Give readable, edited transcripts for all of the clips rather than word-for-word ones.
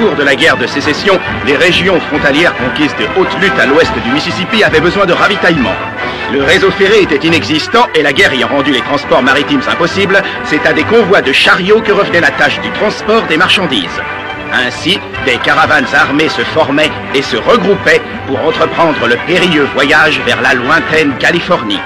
cours de la guerre de sécession, les régions frontalières conquises de haute lutte à l'ouest du Mississippi avaient besoin de ravitaillement. Le réseau ferré était inexistant et la guerre ayant rendu les transports maritimes impossibles, c'est à des convois de chariots que revenait la tâche du transport des marchandises. Ainsi, des caravanes armées se formaient et se regroupaient pour entreprendre le périlleux voyage vers la lointaine Californie.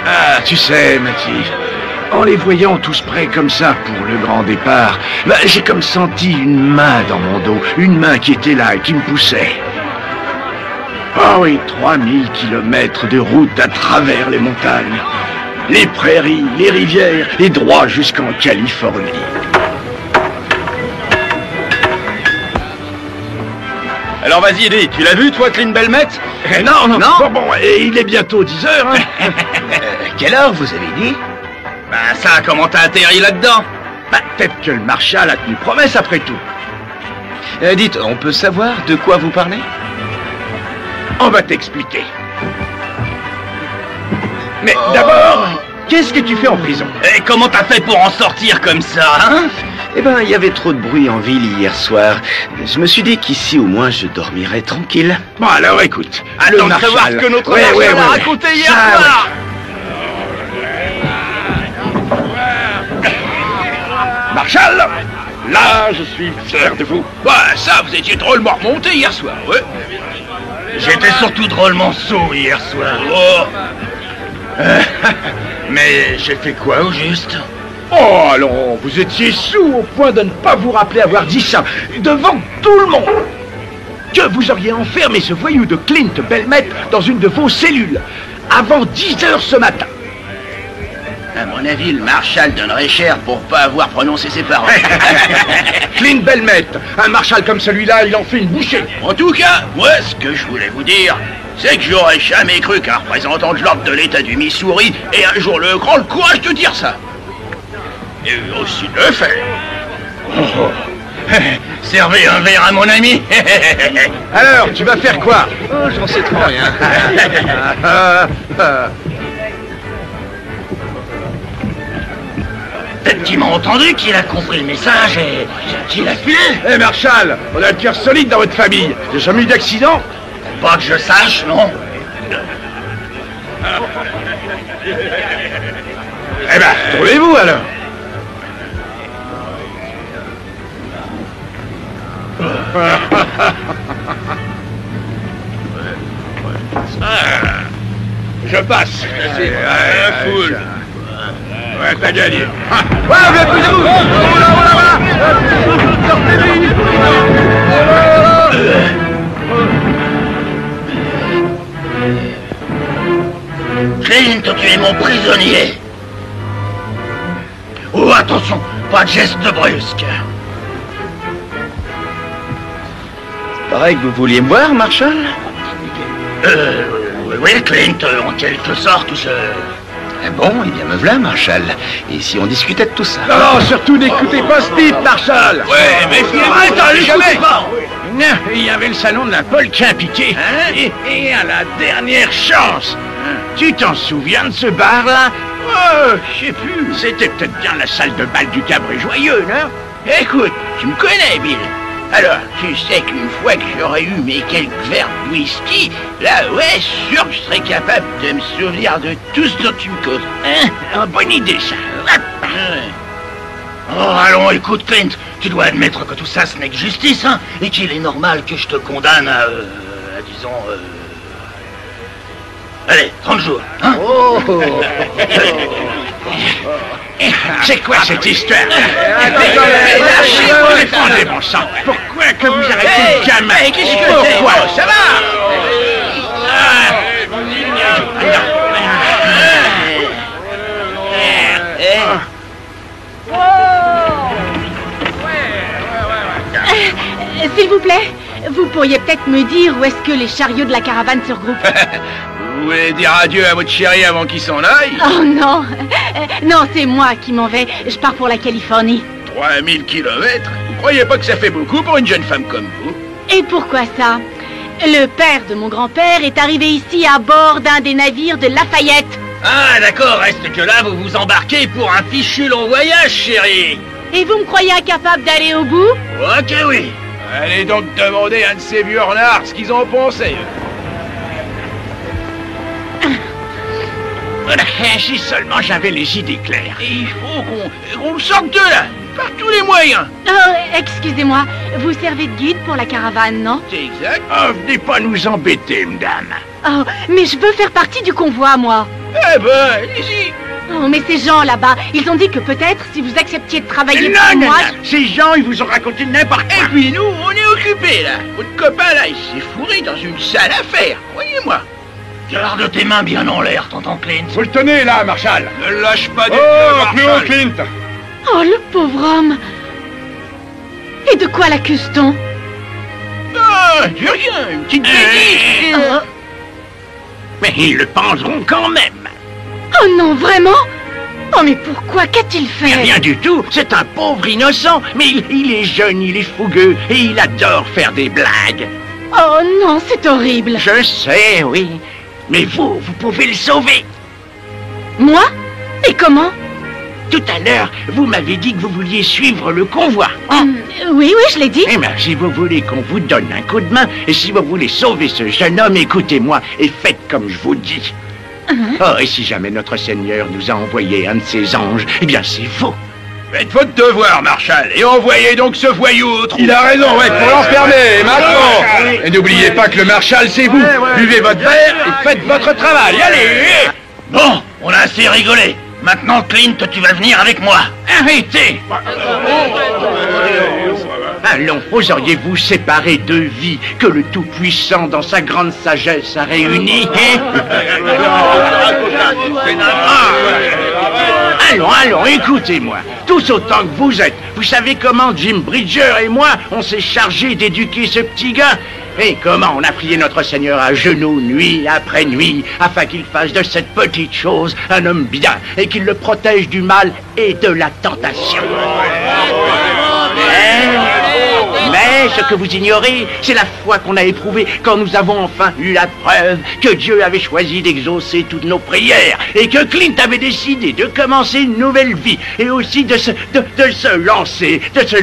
Ah, tu sais, Mathilde, en les voyant tous prêts comme ça pour le grand départ, j'ai comme senti une main dans mon dos, une main qui était là et qui me poussait. Ah oui, 3000 kilomètres de route à travers les montagnes, les prairies, les rivières, et droit jusqu'en Californie. Alors vas-y, Eddie, tu l'as vu, toi, Clint Belmet? Non. Bon, et il est bientôt 10 heures, hein. Quelle heure vous avez dit? Bah ça, comment t'as atterri là-dedans? Peut-être que le marshal a tenu promesse après tout. Dites, on peut savoir de quoi vous parlez? On va t'expliquer. Mais d'abord, qu'est-ce que tu fais en prison? Et comment t'as fait pour en sortir comme ça, hein? Eh ben, il y avait trop de bruit en ville hier soir. Je me suis dit qu'ici, au moins, je dormirais tranquille. Bon, alors écoute, attends de savoir ce que notre marshal a raconté hier soir. Marshal, là, je suis fier de vous. Ouais, ça, vous étiez drôlement remonté hier soir, ouais. J'étais surtout drôlement sourd hier soir. Oh. Mais j'ai fait quoi au juste? Oh, alors, vous étiez sous au point de ne pas vous rappeler avoir dit ça, devant tout le monde. Que vous auriez enfermé ce voyou de Clint Belmet dans une de vos cellules, avant 10 heures ce matin. À mon avis, le marshal donnerait cher pour pas avoir prononcé ses paroles. Clint Belmet, un marshal comme celui-là, il en fait une bouchée. En tout cas, moi, ce que je voulais vous dire, c'est que j'aurais jamais cru qu'un représentant de l'ordre de l'État du Missouri ait un jour le grand courage de dire ça. Et aussi de le faire. Servez un verre à mon ami. Alors, tu vas faire quoi? Oh, j'en sais trop rien. Peut-être qu'il m'a entendu, qu'il a compris le message et qu'il a filé. Eh, Marshal, on a le cœur solide dans votre famille. J'ai jamais eu d'accident? Pas que je sache, non. Eh ben, trouvez-vous alors. Je passe. Foule. Ouais, t'as gagné. Ouais, vous êtes plus à vous. Clint, tu es mon prisonnier. Oh, attention, pas de geste brusque. Pareil que vous vouliez me voir, Marshal? Oui, Clint, en quelque sorte, je... Bon, eh bien me voilà, Marshal. Et si on discutait de tout ça? Non, surtout n'écoutez pas ce type, Marshal. Ouais, mais Arrête, jamais pas. Non, il y avait le salon de la Polk impiqué. Hein? Et à la dernière chance. Tu t'en souviens de ce bar-là? Oh, je sais plus. C'était peut-être bien la salle de bal du Cabré Joyeux, non? Écoute, tu me connais, Bill. Alors, tu sais qu'une fois que j'aurais eu mes quelques verres de whisky, là, ouais, sûr que je serais capable de me souvenir de tout ce dont tu me causes. Hein? Bonne idée, ça. Oh, allons, écoute, Clint, tu dois admettre que tout ça, ce n'est que justice, hein, et qu'il est normal que je te condamne à disons, allez, 30 jours, hein? Oh. C'est quoi cette histoire? Lâchez-moi, Défendez mon sang. Pourquoi que vous arrêtez le gamin? Qu'est-ce que Pourquoi? ça va? S'il vous plaît, vous pourriez peut-être me dire où est-ce que les chariots de la caravane se regroupent? Vous voulez dire adieu à votre chéri avant qu'il s'en aille? Oh non, non, c'est moi qui m'en vais. Je pars pour la Californie. 3000 kilomètres? Vous croyez pas que ça fait beaucoup pour une jeune femme comme vous? Et pourquoi ça? Le père de mon grand-père est arrivé ici à bord d'un des navires de Lafayette. Ah, d'accord, reste que là, vous vous embarquez pour un fichu long voyage, chérie. Et vous me croyez incapable d'aller au bout? Ok, oui. Allez donc demander à un de ces vieux renards ce qu'ils ont pensé. Si seulement j'avais les idées claires. Il faut qu'on le sorte de là, par tous les moyens. Oh, excusez-moi, vous servez de guide pour la caravane, non? C'est exact. Oh, venez pas nous embêter, madame. Oh, mais je veux faire partie du convoi, moi. Eh ben, allez-y. Oh, mais ces gens là-bas, ils ont dit que peut-être si vous acceptiez de travailler Non, pour non, moi... non. Ces gens, ils vous ont raconté n'importe Et quoi. puis nous, on est occupés là. Votre copain là, il s'est fourré dans une sale affaire, croyez-moi. Garde tes mains bien en l'air, tonton Clint. Vous le tenez là, Marshall. Ne lâche pas des Oh, Clint! Oh, le pauvre homme. Et de quoi l'accuse-t-on? Ah, j'ai rien, une petite bêtise. Oh, Mais ils le penseront quand même. oh non, vraiment? Oh, mais pourquoi? Qu'a-t-il fait? Rien du tout, c'est un pauvre innocent. Mais il est jeune, il est fougueux et il adore faire des blagues. Oh non, c'est horrible. Je sais, oui. Mais vous pouvez le sauver. Moi? Et comment? Tout à l'heure, vous m'avez dit que vous vouliez suivre le convoi. Oui, je l'ai dit. Eh bien, si vous voulez qu'on vous donne un coup de main, et si vous voulez sauver ce jeune homme, écoutez-moi et faites comme je vous dis. Oh, et si jamais notre Seigneur nous a envoyé un de ses anges, eh bien, c'est vous. Faites votre devoir, Marshall, et envoyez donc ce voyou au trou. Il a raison, ouais, pour l'enfermer, maintenant! Et n'oubliez pas que le Marshal, c'est vous! Buvez votre verre et faites votre travail, allez! Bon, on a assez rigolé. Maintenant, Clint, tu vas venir avec moi. Arrêtez! Allons, oseriez-vous séparer deux vies que le Tout-Puissant, dans sa grande sagesse, a réunies, hein? Allons, écoutez-moi. Tous autant que vous êtes. Vous savez comment Jim Bridger et moi, on s'est chargé d'éduquer ce petit gars? Et comment on a prié notre Seigneur à genoux, nuit après nuit, afin qu'il fasse de cette petite chose un homme bien, et qu'il le protège du mal et de la tentation. Mais ce que vous ignorez, c'est la foi qu'on a éprouvée quand nous avons enfin eu la preuve que Dieu avait choisi d'exaucer toutes nos prières et que Clint avait décidé de commencer une nouvelle vie et aussi de se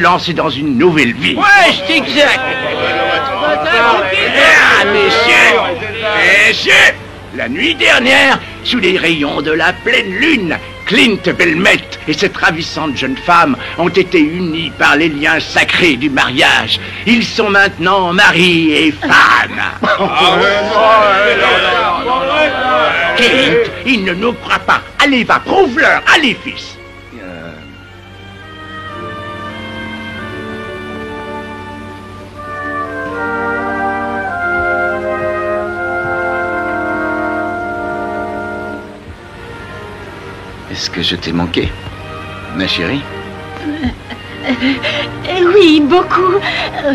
lancer dans une nouvelle vie. Ouais, c'est exact. Ah, messieurs, la nuit dernière, sous les rayons de la pleine lune, Clint Belmette et cette ravissante jeune femme ont été unis par les liens sacrés du mariage. Ils sont maintenant mari et femme. Clint, il ne nous croit pas. Allez, va, prouve-leur. Allez, fils. Est-ce que je t'ai manqué, ma chérie? Oui, beaucoup,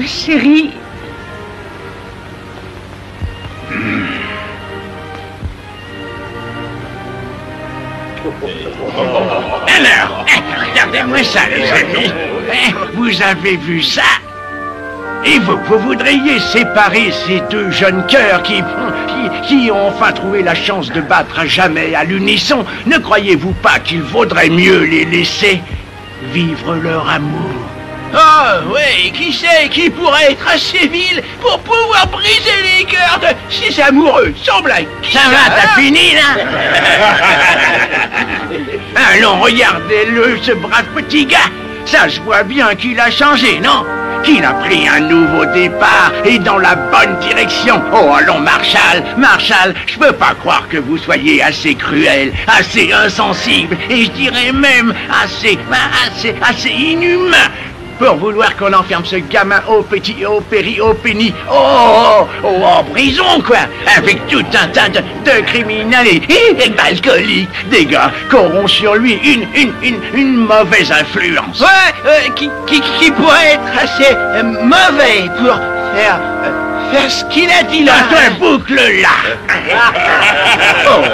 chérie. Alors, regardez-moi ça, les amis. Vous avez vu ça? Et vous voudriez séparer ces deux jeunes cœurs qui ont enfin trouvé la chance de battre à jamais à l'unisson? Ne croyez-vous pas qu'il vaudrait mieux les laisser vivre leur amour? Oh, ouais, qui sait qui pourrait être assez vil pour pouvoir briser les cœurs de ces amoureux, sans blague. Ça va, t'as fini, là? Allons, regardez-le, ce brave petit gars. Ça se voit bien qu'il a changé, non? Qu'il a pris un nouveau départ et dans la bonne direction. Oh, allons, Marshall, je peux pas croire que vous soyez assez cruel, assez insensible, et je dirais même assez inhumain pour vouloir qu'on enferme ce gamin au péni, en prison, quoi, avec tout un tas de criminels et d'alcooliques, des gars qui auront sur lui une mauvaise influence. Ouais, qui pourrait être assez mauvais pour faire ce qu'il a dit là. Un boucle là. Oh,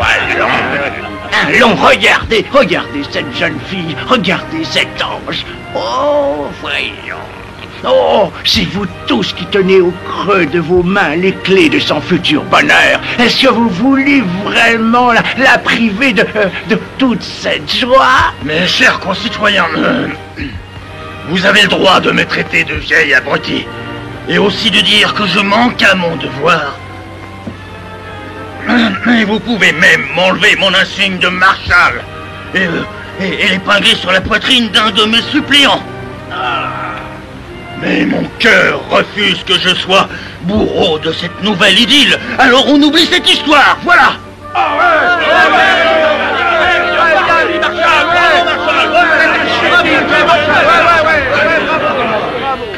allons, regardez cette jeune fille, regardez cet ange. Oh, voyons. Oh, c'est vous tous qui tenez au creux de vos mains les clés de son futur bonheur. Est-ce que vous voulez vraiment la priver de toute cette joie? Mes chers concitoyens, vous avez le droit de me traiter de vieille abruti, et aussi de dire que je manque à mon devoir. Et vous pouvez même m'enlever mon insigne de marshal et l'épingler sur la poitrine d'un de mes suppliants. Mais mon cœur refuse que je sois bourreau de cette nouvelle idylle, alors on oublie cette histoire, voilà.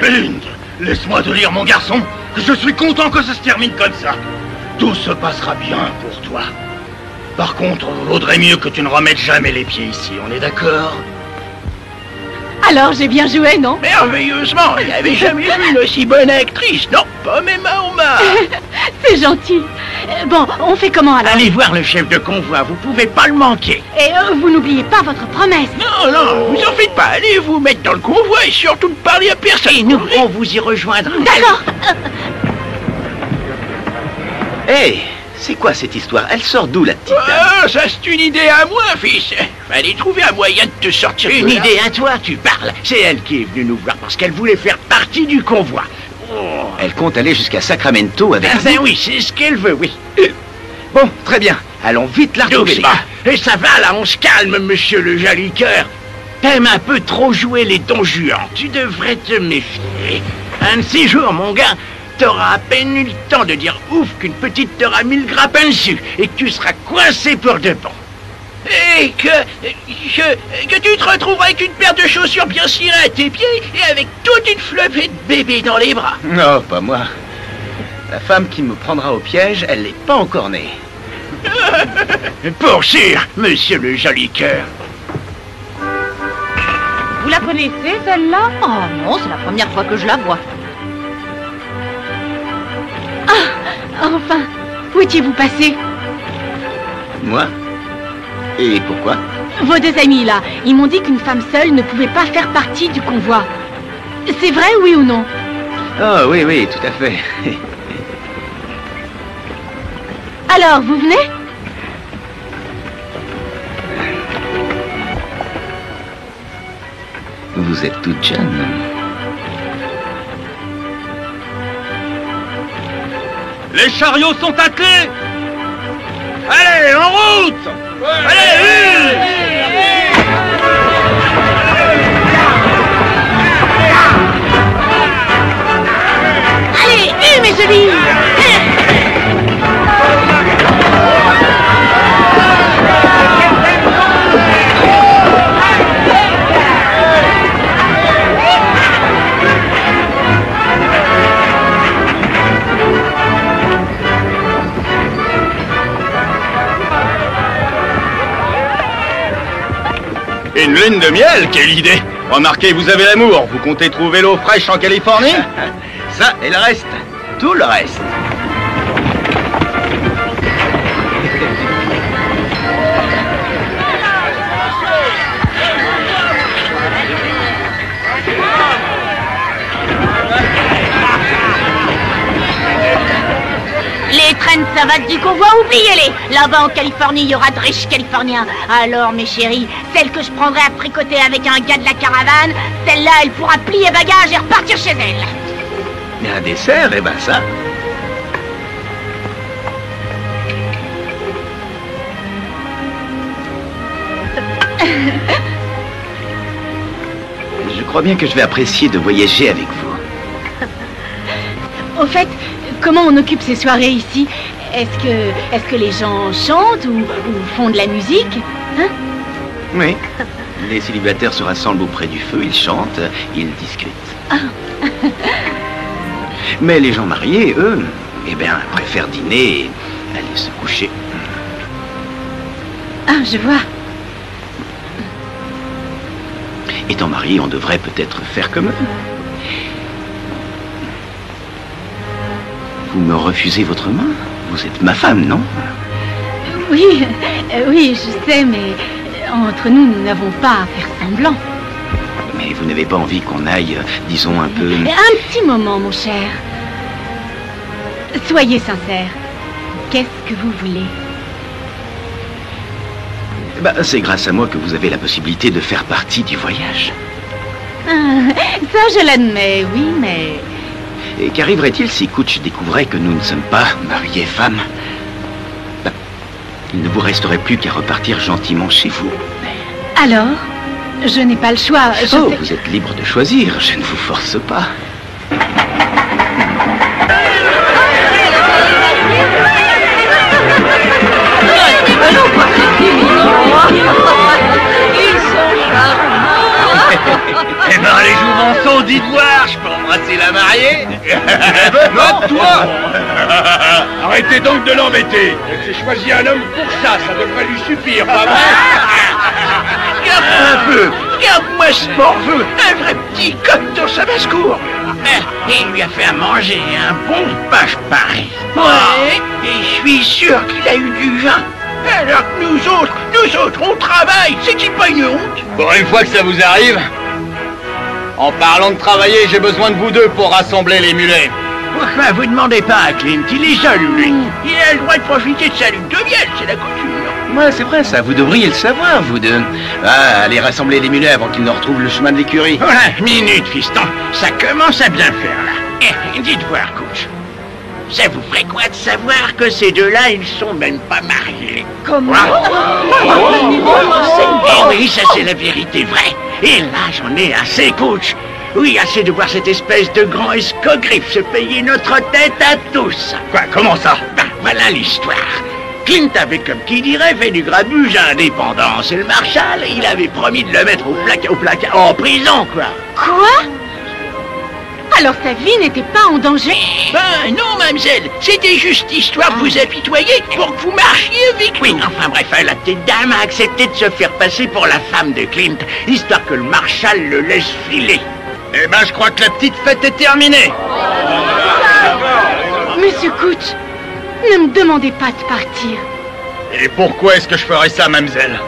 Clint, laisse-moi te dire, mon garçon, que je suis content que ça se termine comme ça. Tout se passera bien pour toi. Par contre, vaudrait mieux que tu ne remettes jamais les pieds ici, on est d'accord? Alors j'ai bien joué, non? Merveilleusement, il n'y avait jamais vu une aussi bonne actrice. Non, pas mes mains aux mains. C'est gentil. Bon, on fait comment alors? Allez voir le chef de convoi, vous pouvez pas le manquer. Et vous n'oubliez pas votre promesse. Non, vous en faites pas. Allez vous mettre dans le convoi et surtout ne parlez à personne. Et nous, on vous y rejoindra. D'accord. Hé, c'est quoi cette histoire? Elle sort d'où, la petite dame? Ça c'est une idée à moi, fils. Fallait trouver un moyen de te sortir. Une idée à toi, tu parles. C'est elle qui est venue nous voir parce qu'elle voulait faire partie du convoi. Elle compte aller jusqu'à Sacramento avec vous? Ben oui, c'est ce qu'elle veut, oui. Bon, très bien. Allons vite la retrouver, les Doucement. gars. Et ça va, là, on se calme, monsieur le joli cœur. T'aimes un peu trop jouer les dons juants. Tu devrais te méfier. Un de ces jours, mon gars, t'auras à peine eu le temps de dire ouf qu'une petite t'aura mis le grappin dessus et que tu seras coincé pour de bon. Et que tu te retrouves avec une paire de chaussures bien cirées à tes pieds et avec toute une flopée de bébés dans les bras. Non, pas moi. La femme qui me prendra au piège, elle n'est pas encore née. Pour sûr, monsieur le joli cœur. Vous la connaissez, celle-là? Oh non, c'est la première fois que je la vois. Enfin, où étiez-vous passé? Moi? Et pourquoi? Vos deux amis, là, ils m'ont dit qu'une femme seule ne pouvait pas faire partie du convoi. C'est vrai, oui ou non? Oh, oui, tout à fait. Alors, vous venez? Vous êtes toute jeune. Les chariots sont attelés. Allez, en route. Allez, Allez, mes jolis! Une lune de miel, quelle idée! Remarquez, vous avez l'amour, vous comptez trouver l'eau fraîche en Californie? Ça et le reste. Tout le reste. Les traînes savates du convoi, oubliez-les! Là-bas en Californie, il y aura de riches Californiens. Alors, mes chéris, celle que je prendrai à tricoter avec un gars de la caravane, celle-là, elle pourra plier bagages et repartir chez elle. Mais un dessert, eh ben ça. Je crois bien que je vais apprécier de voyager avec vous. Au fait, comment on occupe ces soirées ici? Est-ce que les gens chantent ou font de la musique? Hein? Oui. Les célibataires se rassemblent auprès du feu, ils chantent, ils discutent. Mais les gens mariés, eux, eh bien, préfèrent dîner et aller se coucher. Ah, je vois. Étant marié, on devrait peut-être faire comme eux. Vous me refusez votre main? Vous êtes ma femme, non? Oui, oui, je sais, mais entre nous, nous n'avons pas à faire semblant. Mais vous n'avez pas envie qu'on aille, disons, un peu... Un petit moment, mon cher. Soyez sincère. Qu'est-ce que vous voulez? C'est grâce à moi que vous avez la possibilité de faire partie du voyage. Ah, ça, je l'admets, oui, mais... Et qu'arriverait-il si Kutch découvrait que nous ne sommes pas mariés femmes? Il ne vous resterait plus qu'à repartir gentiment chez vous. Alors, je n'ai pas le choix. Vous êtes libre de choisir, je ne vous force pas. Eh ben, les jouvenceaux, dites voir, je peux embrasser la mariée? Non, toi! Arrêtez donc de l'embêter. J'ai choisi un homme pour ça devrait lui suffire, pas vrai? Regarde un peu, regarde-moi ce morveux, un vrai petit coq dans sa basse-cour. Il lui a fait à manger un bon pâche pareil. Ouais. Et je suis sûr qu'il a eu du vin. Alors que nous autres, on travaille, c'est-il pas une honte? Pour une fois que ça vous arrive, en parlant de travailler, j'ai besoin de vous deux pour rassembler les mulets. Pourquoi vous demandez pas à Clint? Il est seul, lui. Il a le droit de profiter de sa lune de miel, c'est la coutume. Ouais, c'est vrai ça, vous devriez le savoir, vous deux. Allez rassembler les mulets avant qu'ils ne retrouvent le chemin de l'écurie. Voilà, minute, fiston, ça commence à bien faire, là. Dites voir, Kutch. Ça vous ferait quoi de savoir que ces deux-là, ils sont même pas mariés? Comment? Oui, ça c'est la vérité vraie. Et là, j'en ai assez, Kutch. Oui, assez de voir cette espèce de grand escogriffe se payer notre tête à tous. Quoi, comment ça? Voilà l'histoire. Clint avait, comme qui dirait, fait du grabuge à l'indépendance. Et le Marshal, il avait promis de le mettre au placard, en prison, quoi. Quoi? Alors sa vie n'était pas en danger? Ben non, mademoiselle, c'était juste histoire de vous apitoyer pour que vous marchiez avec nous. Oui, enfin bref, la petite dame a accepté de se faire passer pour la femme de Clint, histoire que le Marshal le laisse filer. Eh ben, je crois que la petite fête est terminée. Monsieur Kutch, ne me demandez pas de partir. Et pourquoi est-ce que je ferais ça, mademoiselle?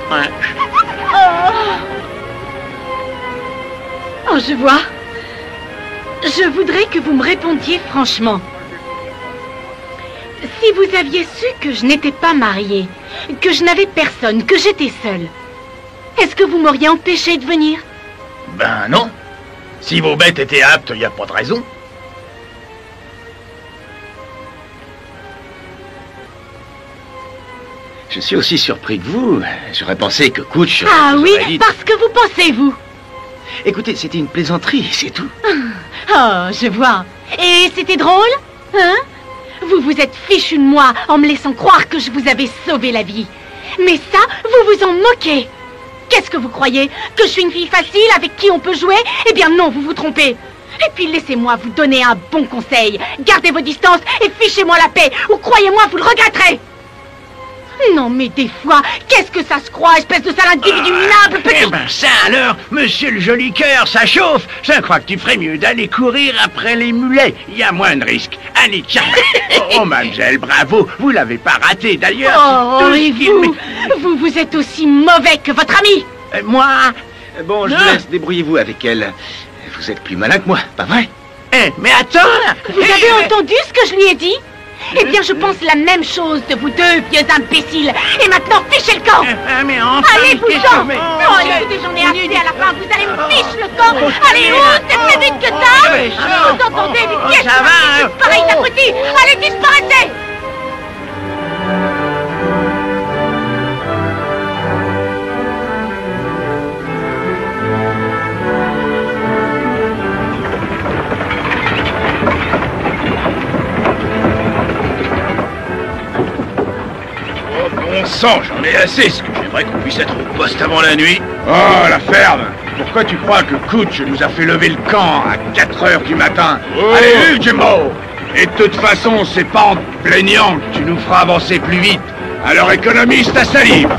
Oh, je vois. Je voudrais que vous me répondiez franchement. Si vous aviez su que je n'étais pas mariée, que je n'avais personne, que j'étais seule, est-ce que vous m'auriez empêché de venir? Ben non. Si vos bêtes étaient aptes, il n'y a pas de raison. Je suis aussi surpris que vous. J'aurais pensé que Kutch... Ah oui, parce que vous pensez, vous. Écoutez, c'était une plaisanterie, c'est tout. Oh, je vois. Et c'était drôle? Hein? Vous vous êtes fichu de moi en me laissant croire que je vous avais sauvé la vie. Mais ça, vous vous en moquez. Qu'est-ce que vous croyez? Que je suis une fille facile avec qui on peut jouer? Eh bien non, vous vous trompez. Et puis laissez-moi vous donner un bon conseil. Gardez vos distances et fichez-moi la paix, ou croyez-moi, vous le regretterez. Non, mais des fois, qu'est-ce que ça se croit, espèce de sale individu minable, petit... Eh ben ça alors, monsieur le joli cœur, ça chauffe. Je crois que tu ferais mieux d'aller courir après les mulets. Il y a moins de risques. Allez, tiens. Oh, mademoiselle, bravo. Vous l'avez pas raté, d'ailleurs. Oh, et vous êtes aussi mauvais que votre ami. Moi? Bon, je vous laisse, débrouillez-vous avec elle. Vous êtes plus malin que moi, pas vrai? Mais attends là. Vous avez entendu ce que je lui ai dit? Eh bien, je pense la même chose de vous deux, vieux imbéciles. Et maintenant, fichez le camp. Mais enfin, allez, vous-en. Oh, écoutez, j'en ai assez à la fin. Vous allez me ficher le camp. Allez, où? C'est plus vite que ça. Vous entendez? Qu'est-ce que ça va? Pareil, abruti. Allez, disparaissez. Bon sang, j'en ai assez. Ce que j'aimerais qu'on puisse être au poste avant la nuit. Oh, la ferme. Pourquoi tu crois que Kutch nous a fait lever le camp à 4 heures du matin? Allez, Jimbo. Et de toute façon, c'est pas en te plaignant que tu nous feras avancer plus vite. Alors économise ta salive.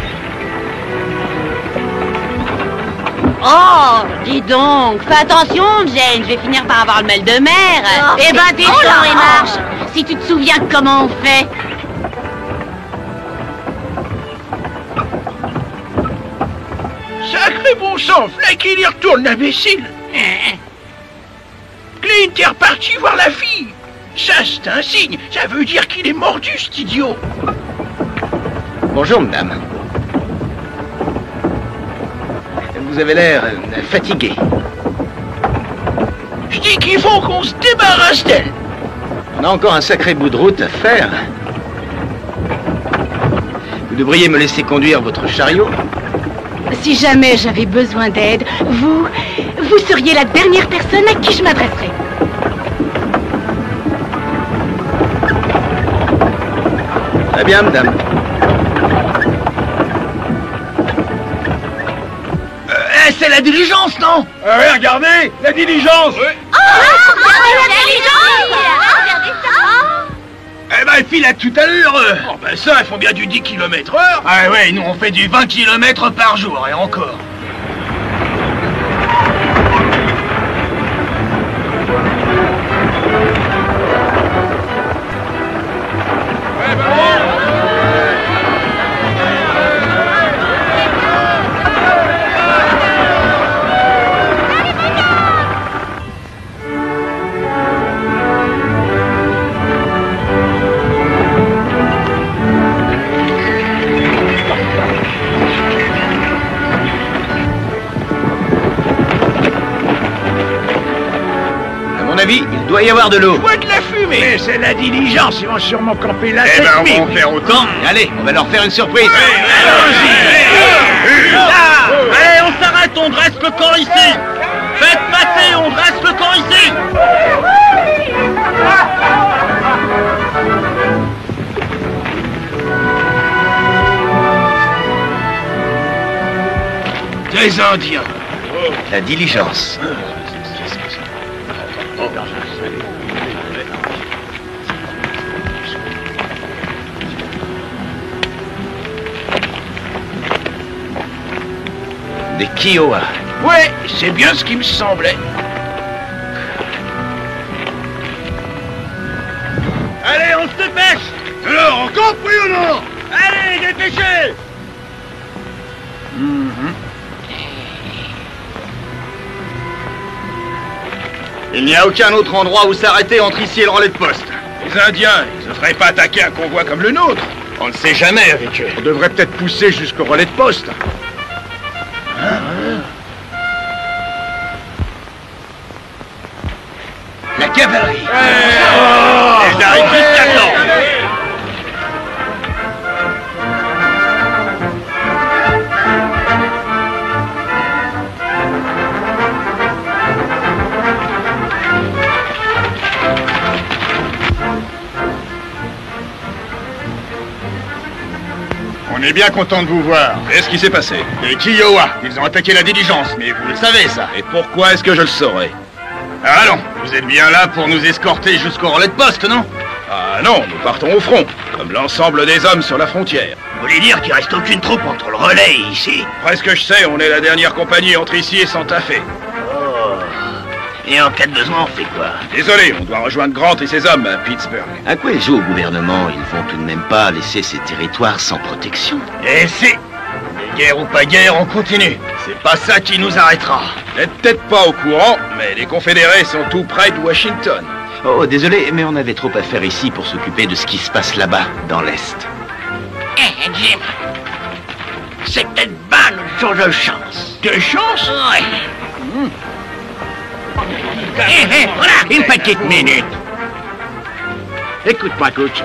Oh, dis donc, fais attention, Jane, je vais finir par avoir le mal de mer. Eh ben, descends et marche. si tu te souviens comment on fait. Sacré bon sang, v'là qu'il y retourne, l'imbécile. Clint est reparti voir la fille. Ça, c'est un signe. Ça veut dire qu'il est mordu, cet idiot. Bonjour, madame. Vous avez l'air fatigué. Je dis qu'il faut qu'on se débarrasse d'elle. On a encore un sacré bout de route à faire. Vous devriez me laisser conduire votre chariot. Si jamais j'avais besoin d'aide, vous seriez la dernière personne à qui je m'adresserais. Très bien, madame. C'est la diligence, non? Ouais, regardez, la diligence. Eh ben, file à toute allure. Oh, ben ça, ils font bien du 10 km/h. Ah ouais, nous on fait du 20 km par jour, et encore. Il doit y avoir de l'eau. Je vois de la fumée. Mais c'est la diligence, ils vont sûrement camper là. Eh ben, on va en faire autant. Allez, on va leur faire une surprise. Allez, on s'arrête, on dresse le camp ici. Faites passer, on dresse le camp ici. Des Indiens. La diligence. Des Kiowa. Ouais, c'est bien ce qui me semblait. Allez, on se dépêche. Alors, encore pris ou non? Allez, dépêchez. Il n'y a aucun autre endroit où s'arrêter entre ici et le relais de poste. Les Indiens, ils ne feraient pas attaquer un convoi comme le nôtre. On ne sait jamais avec eux. On devrait peut-être pousser jusqu'au relais de poste. La cavalerie. Ils arrivent juste à temps. On est bien content de vous voir. Qu'est-ce qui s'est passé? Les Kiowa, ils ont attaqué la diligence, mais vous le savez ça. Et pourquoi est-ce que je le saurais? Ah non, vous êtes bien là pour nous escorter jusqu'au relais de poste, non? Ah non, nous partons au front, comme l'ensemble des hommes sur la frontière. Vous voulez dire qu'il reste aucune troupe entre le relais et ici? Presque je sais, on est la dernière compagnie entre ici et Santa Fe. Et en cas de besoin, on fait quoi? Désolé, on doit rejoindre Grant et ses hommes à Pittsburgh. À quoi ils jouent au gouvernement? Ils vont tout de même pas laisser ces territoires sans protection. Et si? Mais guerre ou pas guerre, on continue. C'est pas ça qui nous arrêtera. Vous n'êtes peut-être pas au courant, mais les Confédérés sont tout près de Washington. Oh, désolé, mais on avait trop à faire ici pour s'occuper de ce qui se passe là-bas, dans l'Est. Eh, Jim, c'est peut-être pas notre jour de chance. De chance? Ouais. Voilà, une petite minute. Écoute-moi, coach.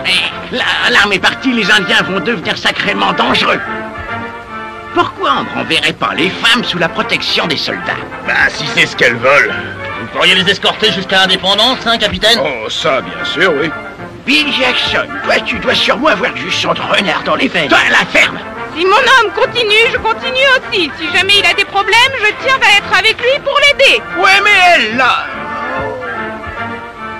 L'arme est partie, les Indiens vont devenir sacrément dangereux. Pourquoi on ne renverrait pas les femmes sous la protection des soldats? Bah, si c'est ce qu'elles veulent. Vous pourriez les escorter jusqu'à Indépendance, hein, capitaine? Oh, ça, bien sûr, oui. Bill Jackson, toi, tu dois sûrement avoir du sang de renard dans les veines. Toi, la ferme! Si mon homme continue, je continue aussi. Si jamais il a des problèmes, je tiens à être avec lui pour l'aider. Ouais, mais elle, là...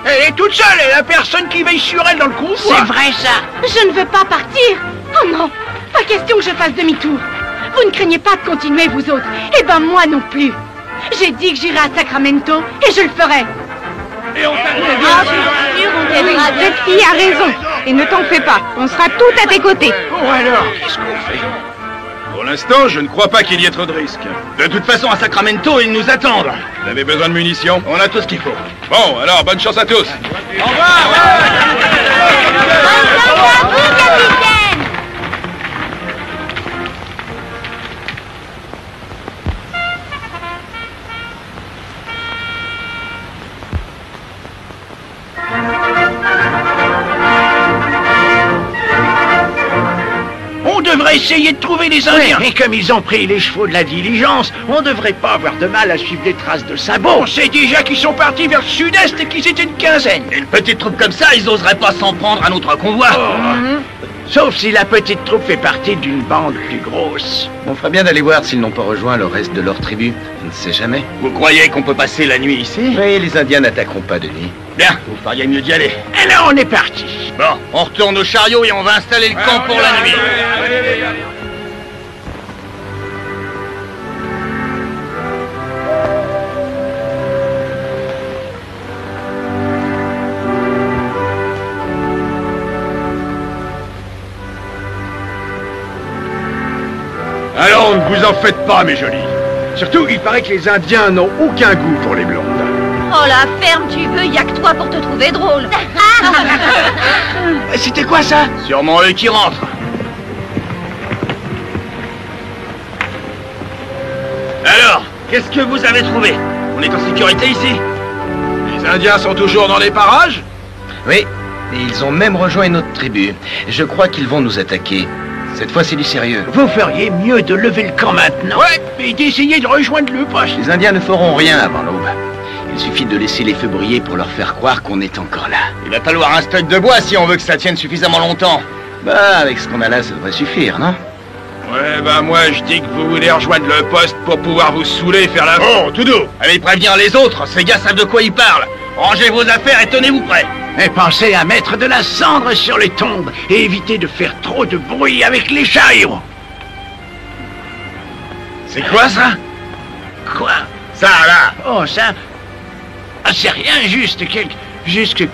Elle est toute seule, elle a personne qui veille sur elle dans le convoi. C'est vrai, ça! Je ne veux pas partir. Oh non, pas question que je fasse demi-tour. Vous ne craignez pas de continuer, vous autres. Eh ben, moi non plus. J'ai dit que j'irai à Sacramento et je le ferai. Et on Ah, bien sûr, on Cette fille a raison. Et ne t'en fais pas, on sera tout à tes côtés. Bon alors, qu'est-ce qu'on fait? Pour l'instant, je ne crois pas qu'il y ait trop de risques. De toute façon, à Sacramento, ils nous attendent. Vous avez besoin de munitions? On a tout ce qu'il faut. Bon, alors, bonne chance à tous. Bonne chance à vous, capitaine! On devrait essayer de trouver les Indiens. Et comme ils ont pris les chevaux de la diligence, on devrait pas avoir de mal à suivre les traces de sabots. On sait déjà qu'ils sont partis vers le sud-est et qu'ils étaient une quinzaine. Une petite troupe comme ça, ils oseraient pas s'en prendre à notre convoi. Sauf si la petite troupe fait partie d'une bande plus grosse. On ferait bien d'aller voir s'ils n'ont pas rejoint le reste de leur tribu. On ne sait jamais. Vous croyez qu'on peut passer la nuit ici? Oui, les Indiens n'attaqueront pas de nuit. Bien, vous feriez mieux d'y aller. Et là, on est parti. Bon, on retourne au chariot et on va installer le camp pour la nuit. Alors, ne vous en faites pas, mes jolis. Surtout, il paraît que les Indiens n'ont aucun goût pour les blondes. Oh la ferme, tu veux, y a que toi pour te trouver drôle. C'était quoi ça? Sûrement eux qui rentrent. Alors, qu'est-ce que vous avez trouvé? On est en sécurité ici? Les Indiens sont toujours dans les parages? Oui, et ils ont même rejoint une autre tribu. Je crois qu'ils vont nous attaquer. Cette fois, c'est du sérieux. Vous feriez mieux de lever le camp maintenant. Ouais, et d'essayer de rejoindre le poste. Les Indiens ne feront rien avant l'aube. Il suffit de laisser les feux briller pour leur faire croire qu'on est encore là. Il va falloir un stock de bois si on veut que ça tienne suffisamment longtemps. Bah, avec ce qu'on a là, ça devrait suffire, non? Ouais, bah moi, je dis que vous voulez rejoindre le poste pour pouvoir vous saouler et faire la... Oh, tout doux! Allez prévenir les autres, ces gars savent de quoi ils parlent. Rangez vos affaires et tenez-vous prêts. Et pensez à mettre de la cendre sur les tombes et évitez de faire trop de bruit avec les chariots. C'est quoi ça? Quoi? Ça là? Oh, ça... Ah, c'est rien, juste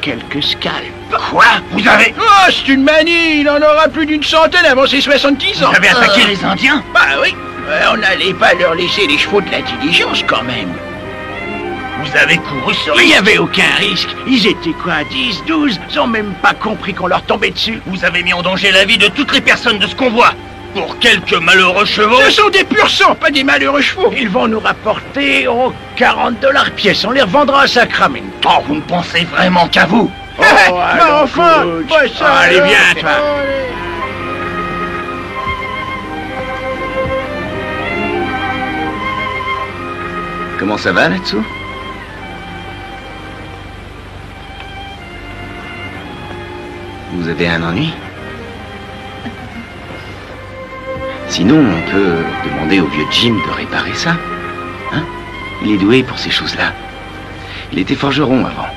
quelques scalps. Quoi? Vous avez... Oh, c'est une manie. Il en aura plus d'une centaine avant ses 70 ans. Vous avez attaqué les Indiens? Bah oui, on n'allait pas leur laisser les chevaux de la diligence quand même. Vous avez couru sur... Il n'y avait aucun risque. Ils étaient quoi, 10, 12? Ils ont même pas compris qu'on leur tombait dessus. Vous avez mis en danger la vie de toutes les personnes de ce convoi. Pour quelques malheureux chevaux. Ce sont des pur sang, pas des malheureux chevaux. Ils vont nous rapporter $40 pièce. On les revendra à Sacramento. Oh, vous ne pensez vraiment qu'à vous? Oh, mais enfin, pas ça. Allez, viens, toi. Comment ça va là-dessous? Vous avez un ennui? Sinon, on peut demander au vieux Jim de réparer ça. Hein? Il est doué pour ces choses-là. Il était forgeron avant.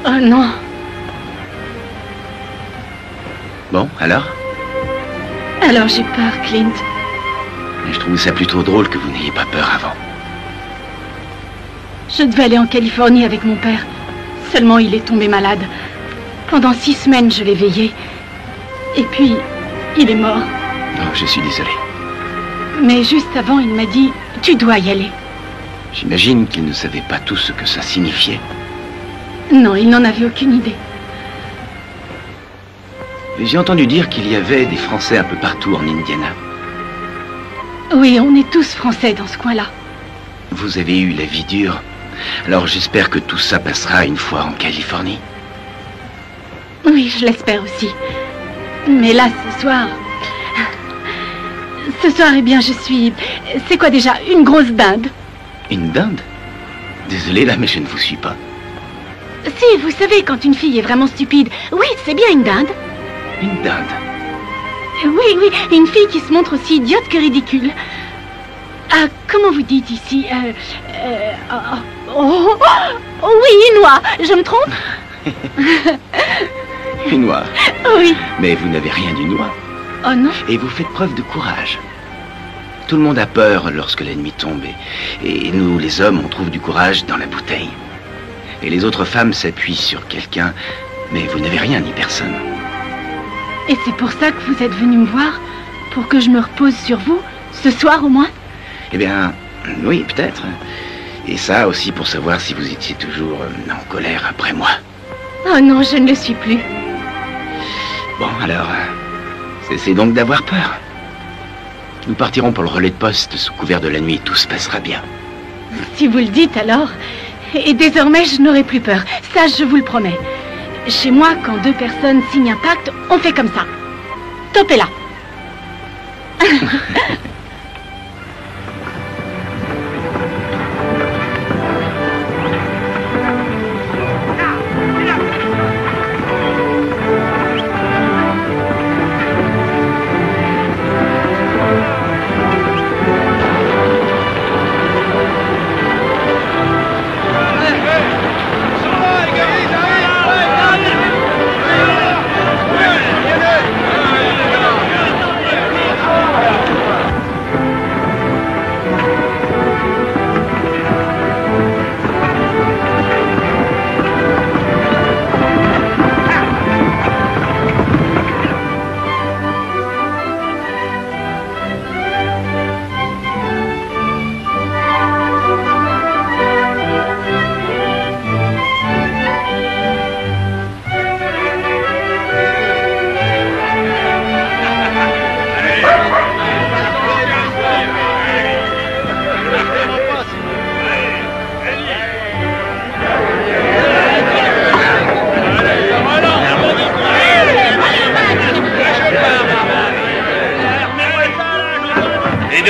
Oh non. Bon, alors? Alors j'ai peur, Clint. Mais je trouve ça plutôt drôle que vous n'ayez pas peur avant. Je devais aller en Californie avec mon père. Seulement, il est tombé malade. Pendant 6 semaines, je l'ai veillé. Et puis, il est mort. Oh, je suis désolé. Mais juste avant, il m'a dit « Tu dois y aller ». J'imagine qu'il ne savait pas tout ce que ça signifiait. Non, il n'en avait aucune idée. J'ai entendu dire qu'il y avait des Français un peu partout en Indiana. Oui, on est tous Français dans ce coin-là. Vous avez eu la vie dure. Alors j'espère que tout ça passera une fois en Californie. Oui, je l'espère aussi. Mais là, ce soir... Ce soir, eh bien, je suis... C'est quoi déjà? Une grosse dinde? Une dinde? Désolé là, mais je ne vous suis pas. Si, vous savez, quand une fille est vraiment stupide... Oui, c'est bien une dinde. Une dinde? Oui, oui, une fille qui se montre aussi idiote que ridicule. Ah, comment vous dites ici oh, oui, une oie. Je me trompe? Une oie? Oui. Mais vous n'avez rien d'une oie. Oh non. Et vous faites preuve de courage. Tout le monde a peur lorsque la nuit tombe. Et nous, les hommes, on trouve du courage dans la bouteille. Et les autres femmes s'appuient sur quelqu'un, mais vous n'avez rien ni personne. Et c'est pour ça que vous êtes venu me voir? Pour que je me repose sur vous? Ce soir au moins? Eh bien, oui, peut-être. Et ça aussi pour savoir si vous étiez toujours en colère après moi. Oh non, je ne le suis plus. Bon, alors, cessez donc d'avoir peur. Nous partirons pour le relais de poste sous couvert de la nuit. Tout se passera bien. Si vous le dites alors. Et désormais, je n'aurai plus peur. Ça, je vous le promets. Chez moi, quand deux personnes signent un pacte, on fait comme ça. Topez là.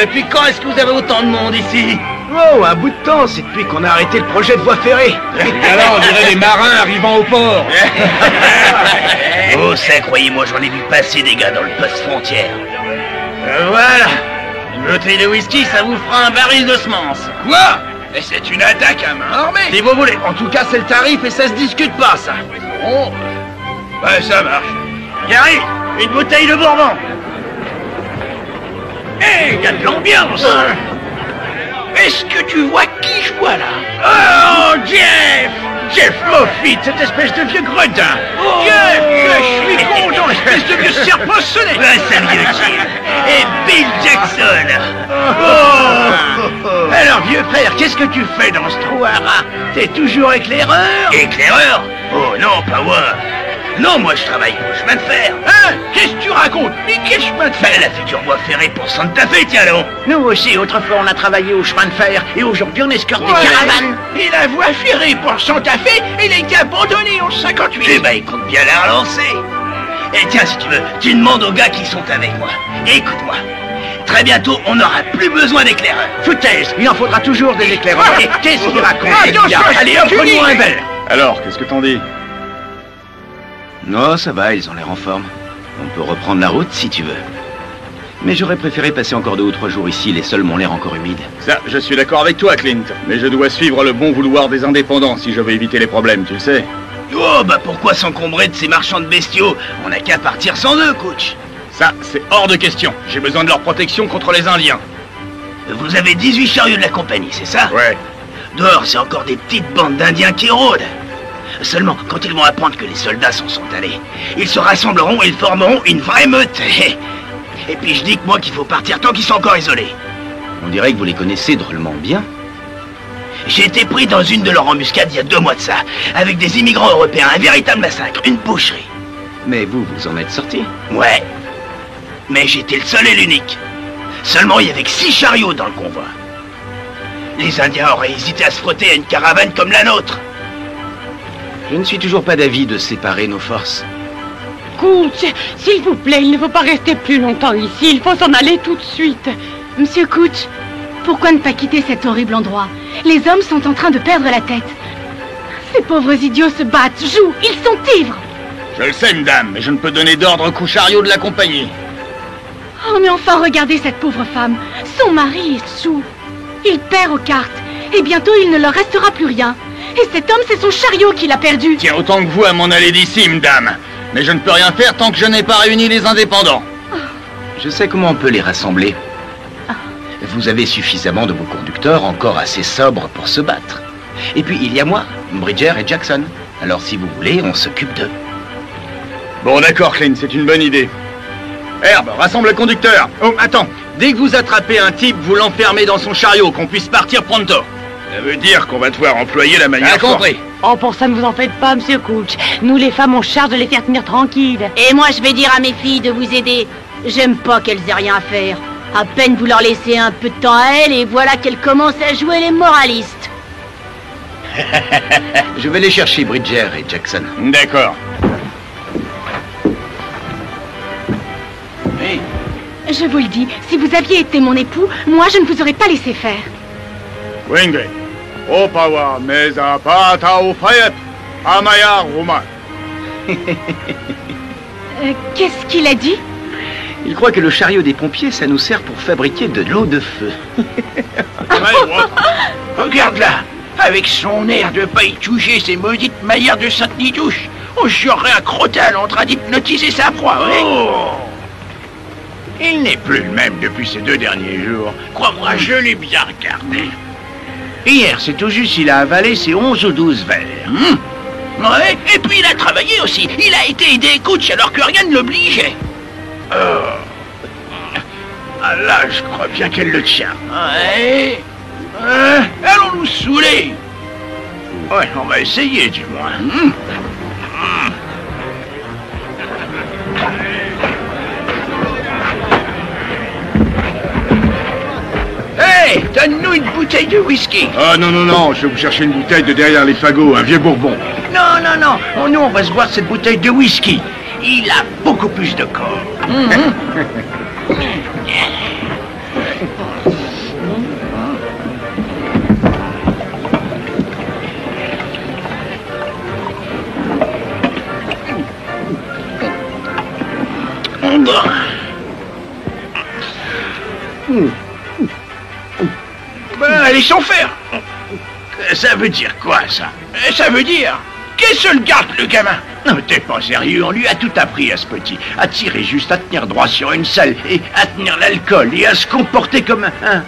Depuis quand est-ce que vous avez autant de monde ici? Oh, un bout de temps, c'est depuis qu'on a arrêté le projet de voie ferrée. Alors, on dirait des marins arrivant au port. Oh, ça, croyez-moi, j'en ai vu passer des gars dans le poste frontière. Voilà. Une bouteille de whisky, ça vous fera un baril de semences. Quoi? Et c'est une attaque à main armée. Si vous voulez. En tout cas, c'est le tarif et ça se discute pas, ça. Oh. Ouais, ça marche. Gary, une bouteille de bourbon. Hé, y a de l'ambiance. Est-ce que tu vois qui je vois là? Oh, Jeff! Jeff Moffitt, cette espèce de vieux gredin. Oh. Jeff, je suis content, espèce de vieux serpent sonné. Ouais, ça vieux Jeff. Et Bill Jackson. Alors, vieux frère, qu'est-ce que tu fais dans ce trou à rats? T'es toujours éclaireur? Éclaireur? Oh non, pas moi. Non, moi je travaille au chemin de fer. Hein? Qu'est-ce que tu racontes? Mais quel chemin de fer? La future voie ferrée pour Santa Fe, tiens donc. Nous aussi, autrefois on a travaillé au chemin de fer et aujourd'hui on escorte des caravanes. Et la voie ferrée pour Santa Fe, elle a été abandonnée en 58. Eh ben, il compte bien la relancer. Et tiens, si tu veux, tu demandes aux gars qui sont avec moi. Et écoute-moi, très bientôt, on n'aura plus besoin d'éclaireurs. Foutaise, il en faudra toujours des éclaireurs. Qu'est-ce qu'il raconte? Attention, allez, offre-nous un verre. Alors, qu'est-ce que t'en dis? Non, ça va, ils ont l'air en forme. On peut reprendre la route si tu veux. Mais j'aurais préféré passer encore 2 ou 3 jours ici, les sols m'ont l'air encore humides. Ça, je suis d'accord avec toi, Clint. Mais je dois suivre le bon vouloir des indépendants si je veux éviter les problèmes, tu le sais. Oh, bah pourquoi s'encombrer de ces marchands de bestiaux? On n'a qu'à partir sans eux, coach. Ça, c'est hors de question. J'ai besoin de leur protection contre les Indiens. Vous avez 18 chariots de la compagnie, c'est ça? Ouais. Dehors, c'est encore des petites bandes d'Indiens qui rôdent. Seulement, quand ils vont apprendre que les soldats s'en sont allés, ils se rassembleront et ils formeront une vraie meute. Et puis je dis que moi qu'il faut partir tant qu'ils sont encore isolés. On dirait que vous les connaissez drôlement bien. J'ai été pris dans une de leurs embuscades il y a 2 mois de ça, avec des immigrants européens, un véritable massacre, une boucherie. Mais vous en êtes sorti. Ouais. Mais j'étais le seul et l'unique. Seulement, il y avait que 6 chariots dans le convoi. Les Indiens auraient hésité à se frotter à une caravane comme la nôtre. Je ne suis toujours pas d'avis de séparer nos forces. Cooch, s'il vous plaît, il ne faut pas rester plus longtemps ici. Il faut s'en aller tout de suite. Monsieur Cooch, pourquoi ne pas quitter cet horrible endroit? Les hommes sont en train de perdre la tête. Ces pauvres idiots se battent, jouent, ils sont ivres. Je le sais, madame, mais je ne peux donner d'ordre qu'aux chariots de la compagnie. Oh, mais enfin, regardez cette pauvre femme. Son mari est sous. Il perd aux cartes. Et bientôt, il ne leur restera plus rien. Et cet homme, c'est son chariot qui l'a perdu. Tiens autant que vous à m'en aller d'ici, madame. Mais je ne peux rien faire tant que je n'ai pas réuni les indépendants. Je sais comment on peut les rassembler. Vous avez suffisamment de vos conducteurs encore assez sobres pour se battre. Et puis, il y a moi, Bridger et Jackson. Alors, si vous voulez, on s'occupe d'eux. Bon, d'accord, Clint, c'est une bonne idée. Herb, rassemble le conducteur. Oh, attends. Dès que vous attrapez un type, vous l'enfermez dans son chariot, qu'on puisse partir pronto. Ça veut dire qu'on va devoir employer la manière T'as compris? Oh, pour ça, ne vous en faites pas, monsieur Couch. Nous, les femmes, on charge de les faire tenir tranquilles. Et moi, je vais dire à mes filles de vous aider. J'aime pas qu'elles aient rien à faire. À peine vous leur laissez un peu de temps à elles, et voilà qu'elles commencent à jouer les moralistes. Je vais les chercher, Bridger et Jackson. D'accord. Hey. Je vous le dis, si vous aviez été mon époux, moi, je ne vous aurais pas laissé faire. Wingate. Opawa meza pata ufayet. Amaya Roma. Qu'est-ce qu'il a dit? Il croit que le chariot des pompiers, ça nous sert pour fabriquer de l'eau de feu. Regarde-la, avec son air de pas y toucher ces maudites maillères de Sainte-Nidouche. On jurerait un crotal en train d'hypnotiser sa proie, ouais. Oh. Il n'est plus le même depuis ces 2 derniers jours. Crois-moi, je l'ai bien regardé. Hier, c'est tout juste s'il a avalé ses 11 ou 12 verres. Ouais, et puis il a travaillé aussi. Il a été aidé coach alors que rien ne l'obligeait. Ah là, je crois bien qu'elle le tient. Ouais. Allons nous saouler. Ouais, on va essayer du moins. Hey, donne-nous une bouteille de whisky. Ah non, non, non, je vais vous chercher une bouteille de derrière les fagots, un vieux bourbon. Non, non, non. Nous, on va se boire cette bouteille de whisky. Il a beaucoup plus de corps. Ben, laissons faire. Ça veut dire quoi, ça? Ça veut dire... Qu'est-ce que le garde, le gamin? Non, t'es pas sérieux, on lui a tout appris à ce petit. À tirer juste, à tenir droit sur une selle, et à tenir l'alcool, et à se comporter comme un...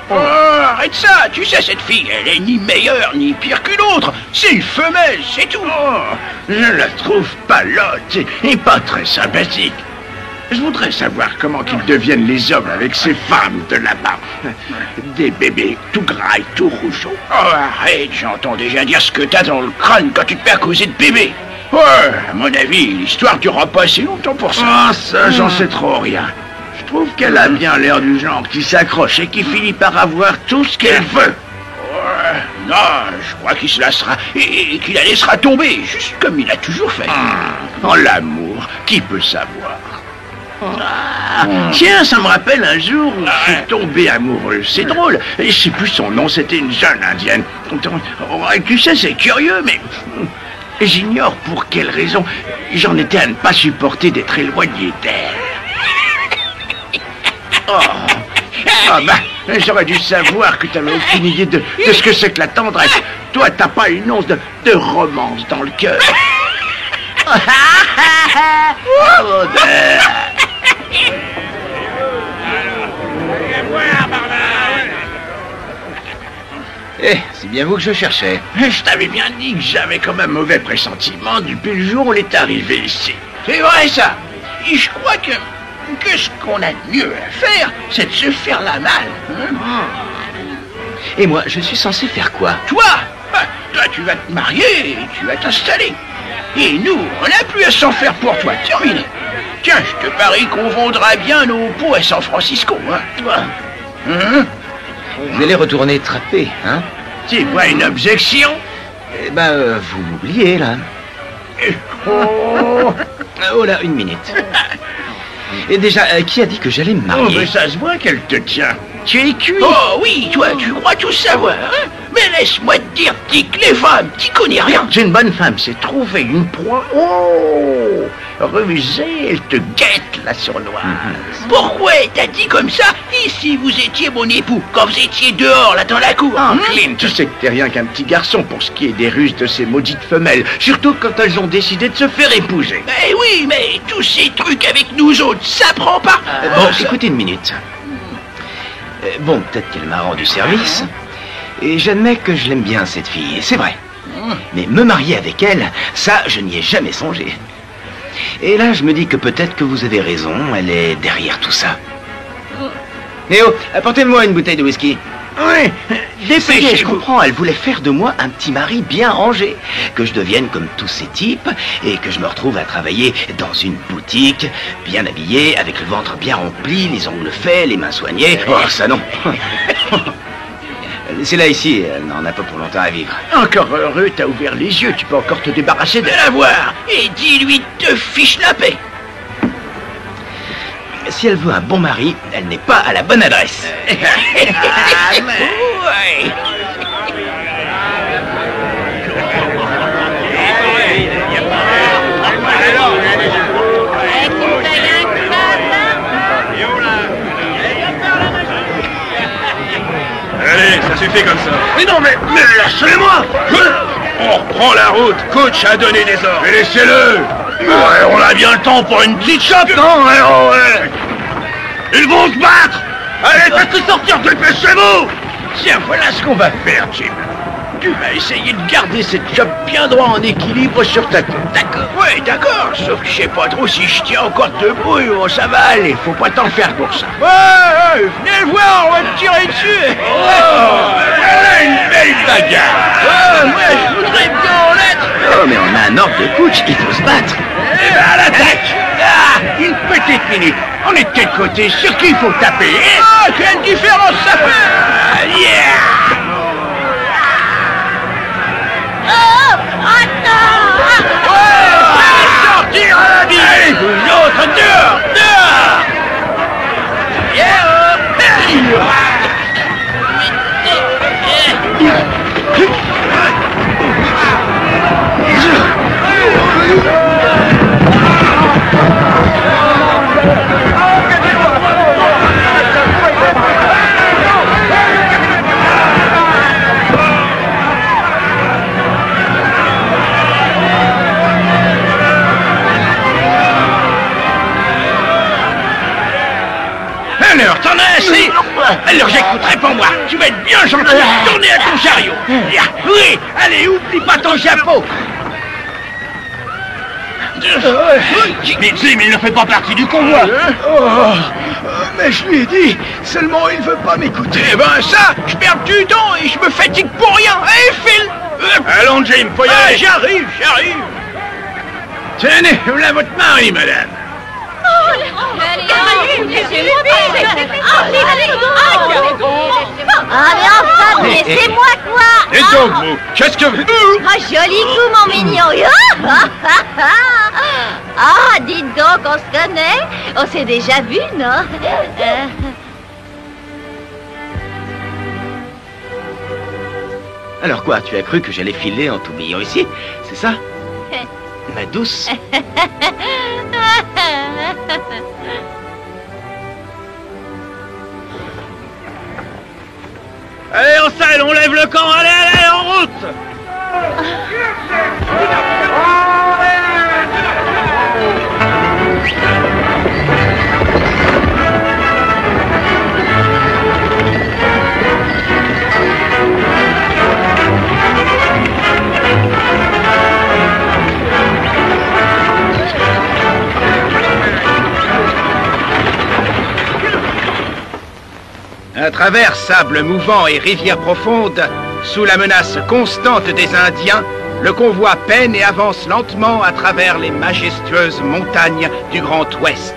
Oh, arrête ça. Tu sais, cette fille, elle est ni meilleure, ni pire qu'une autre. C'est une femelle, c'est tout. Oh, je la trouve palote et pas très sympathique. Je voudrais savoir comment qu'ils deviennent les hommes avec ces femmes de là-bas. Des bébés tout gras et tout rougeaux. Oh, arrête, j'entends déjà dire ce que t'as dans le crâne quand tu te fais accuser de bébé. Ouais, à mon avis, l'histoire durera pas assez longtemps pour ça. Ah, ça, j'en sais trop rien. Je trouve qu'elle a bien l'air du genre qui s'accroche et qui finit par avoir tout ce qu'elle veut. Ouais, non, je crois qu'il se lassera et qu'il la laissera tomber, juste comme il a toujours fait. En l'amour, qui peut savoir? Tiens, ça me rappelle un jour où je suis tombé amoureux. C'est drôle. Je sais plus son nom, c'était une jeune indienne. Tu sais, c'est curieux, mais j'ignore pour quelle raison. J'en étais à ne pas supporter d'être éloigné d'elle. Ah bah, j'aurais dû savoir que t'avais aucune idée de ce que c'est que la tendresse. Toi, t'as pas une once de romance dans le cœur. Eh, c'est bien vous que je cherchais. Je t'avais bien dit que j'avais comme un mauvais pressentiment depuis le jour où on est arrivé ici. C'est vrai ça. Et je crois que ce qu'on a de mieux à faire, c'est de se faire la malle. Et moi, je suis censé faire quoi? Toi, tu vas te marier et tu vas t'installer. Et nous, on n'a plus à s'en faire pour toi. Terminé. Tiens, je te parie qu'on vendra bien nos pots à San Francisco, hein. Vous allez retourner trapper, hein? C'est pas une objection? Eh ben, vous m'oubliez, là. Oh là, une minute. Et déjà, qui a dit que j'allais me marier? Oh, mais ça se voit qu'elle te tient. Tu es cuit. Oh oui, toi, tu crois tout savoir, hein? Mais laisse-moi te dire, dis que les femmes, t'y connais rien. C'est une bonne femme, c'est trouver une proie. Oh, rusée, elle te guette, la sournoise. Pourquoi t'as dit comme ça? Et si vous étiez mon époux, quand vous étiez dehors, là, dans la cour? Clint, tu sais que t'es rien qu'un petit garçon pour ce qui est des ruses de ces maudites femelles. Surtout quand elles ont décidé de se faire épouser. Eh oui, mais tous ces trucs avec nous autres, ça prend pas. Bon, écoutez une minute. Bon, peut-être qu'elle m'a rendu service. Et j'admets que je l'aime bien, cette fille, c'est vrai. Mais me marier avec elle, ça, je n'y ai jamais songé. Et là, je me dis que peut-être que vous avez raison, elle est derrière tout ça. Néo, apportez-moi une bouteille de whisky. Oui, Dépêchez, je comprends, elle voulait faire de moi un petit mari bien rangé. Que je devienne comme tous ces types et que je me retrouve à travailler dans une boutique, bien habillé, avec le ventre bien rempli, les ongles faits, les mains soignées. Oh, ça non. Laissez-la ici, elle n'en a pas pour longtemps à vivre. Encore heureux, t'as ouvert les yeux, tu peux encore te débarrasser de la voir. Et dis-lui de fiche la paix. Si elle veut un bon mari, elle n'est pas à la bonne adresse. Ouais. Allez, ça suffit comme ça. Mais non, mais lâchez-moi. On reprend la route. Coach a donné des ordres. Mais laissez-le. Ouais, on a bien le temps pour une petite chope, non? Ouais. Ils vont se battre. Allez, faites-les sortir, dépêchez-vous. Tiens, voilà ce qu'on va faire, Jim. Tu vas essayer de garder cette chope bien droit en équilibre sur ta tête. D'accord? Oui, d'accord. Sauf que je sais pas trop si je tiens encore debout. Oh, ça va aller, faut pas t'en faire pour ça. Ouais, venez le voir, on va te tirer dessus. Voilà une belle bagarre. Moi, je voudrais bien en être. Oh, mais on a un ordre de coach, il faut se battre. Eh ben, à l'attaque. Une petite minute. On est de quel côté? Sur qui il faut taper? Ah, quelle différence ça fait! Yeah! Sortir à la vie! Allez, vous autres, dehors! Alors, t'en as assez? Alors j'écouterai pas moi. Tu vas être bien gentil. Tournez à ton chariot. Oui, allez, oublie pas ton chapeau. Mais Jim, il ne fait pas partie du convoi. Mais je lui ai dit, seulement il veut pas m'écouter. Eh ben ça, je perds du temps et je me fatigue pour rien. Allez, file. Allons, Jim, faut y aller. J'arrive. Tenez, voilà votre mari, madame. Allez, enfin, laissez-moi quoi. Et donc, vous, qu'est-ce que vous... Ah, joli coup, mon mignon. Ah, dites donc, on se connaît. On s'est déjà vu, non? Alors quoi, tu as cru que j'allais filer en t'oubliant ici? C'est ça? Ma douce. Allez, on selle, on lève le camp, allez, en route. À travers sables mouvants et rivières profondes, sous la menace constante des Indiens, le convoi peine et avance lentement à travers les majestueuses montagnes du Grand Ouest.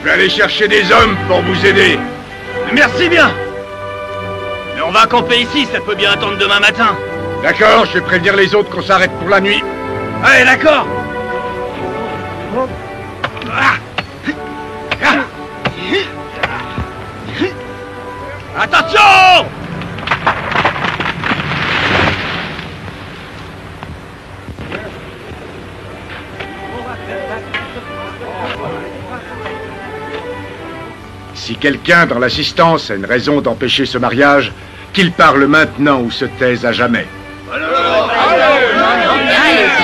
vais aller chercher des hommes pour vous aider. Merci bien. Mais on va camper ici, ça peut bien attendre demain matin. D'accord, je vais prévenir les autres qu'on s'arrête pour la nuit. Allez, d'accord. Attention! Si quelqu'un dans l'assistance a une raison d'empêcher ce mariage, qu'il parle maintenant ou se taise à jamais.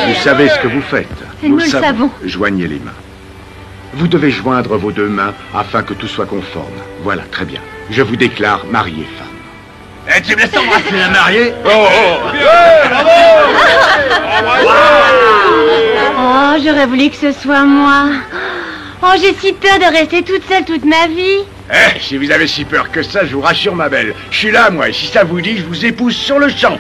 Vous savez ce que vous faites. Nous le savons. Joignez les mains. Vous devez joindre vos deux mains afin que tout soit conforme. Voilà, très bien. Je vous déclare marié femme. Eh, tu me laisses embrasser la mariée? Oh, j'aurais voulu que ce soit moi. Oh, j'ai si peur de rester toute seule toute ma vie. Eh, si vous avez si peur que ça, je vous rassure, ma belle. Je suis là, moi, et si ça vous dit, je vous épouse sur le champ.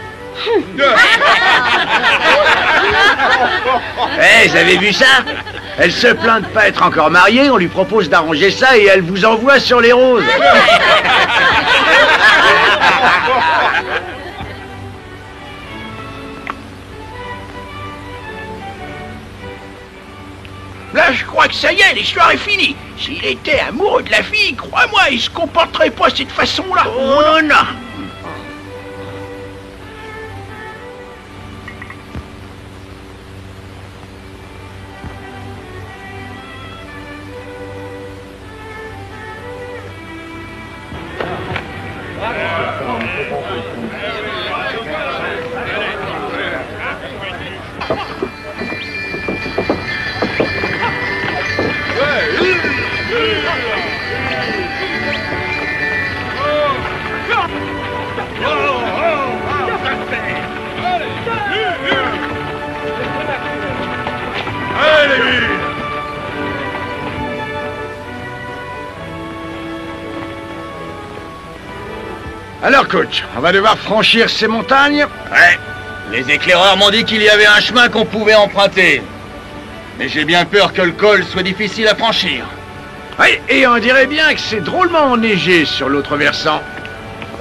Eh, vous avez vu ça? Elle se plaint de pas être encore mariée, on lui propose d'arranger ça et elle vous envoie sur les roses. Là, je crois que ça y est, l'histoire est finie. S'il était amoureux de la fille, crois-moi, il se comporterait pas de cette façon-là. Oh non, non. Alors, coach, on va devoir franchir ces montagnes? Ouais. Les éclaireurs m'ont dit qu'il y avait un chemin qu'on pouvait emprunter. Mais j'ai bien peur que le col soit difficile à franchir. Oui, et on dirait bien que c'est drôlement enneigé sur l'autre versant.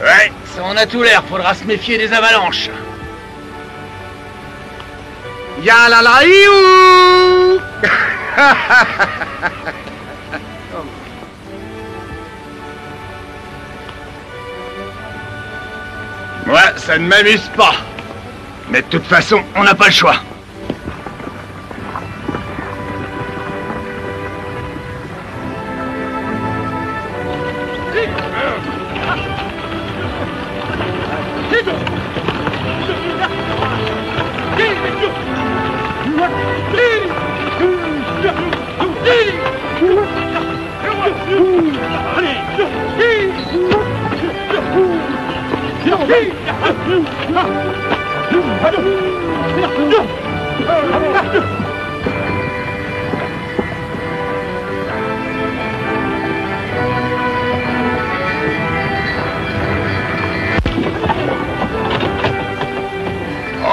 Ouais, ça en a tout l'air, faudra se méfier des avalanches. Ya la la iou. Moi, ça ne m'amuse pas. Mais de toute façon, on n'a pas le choix.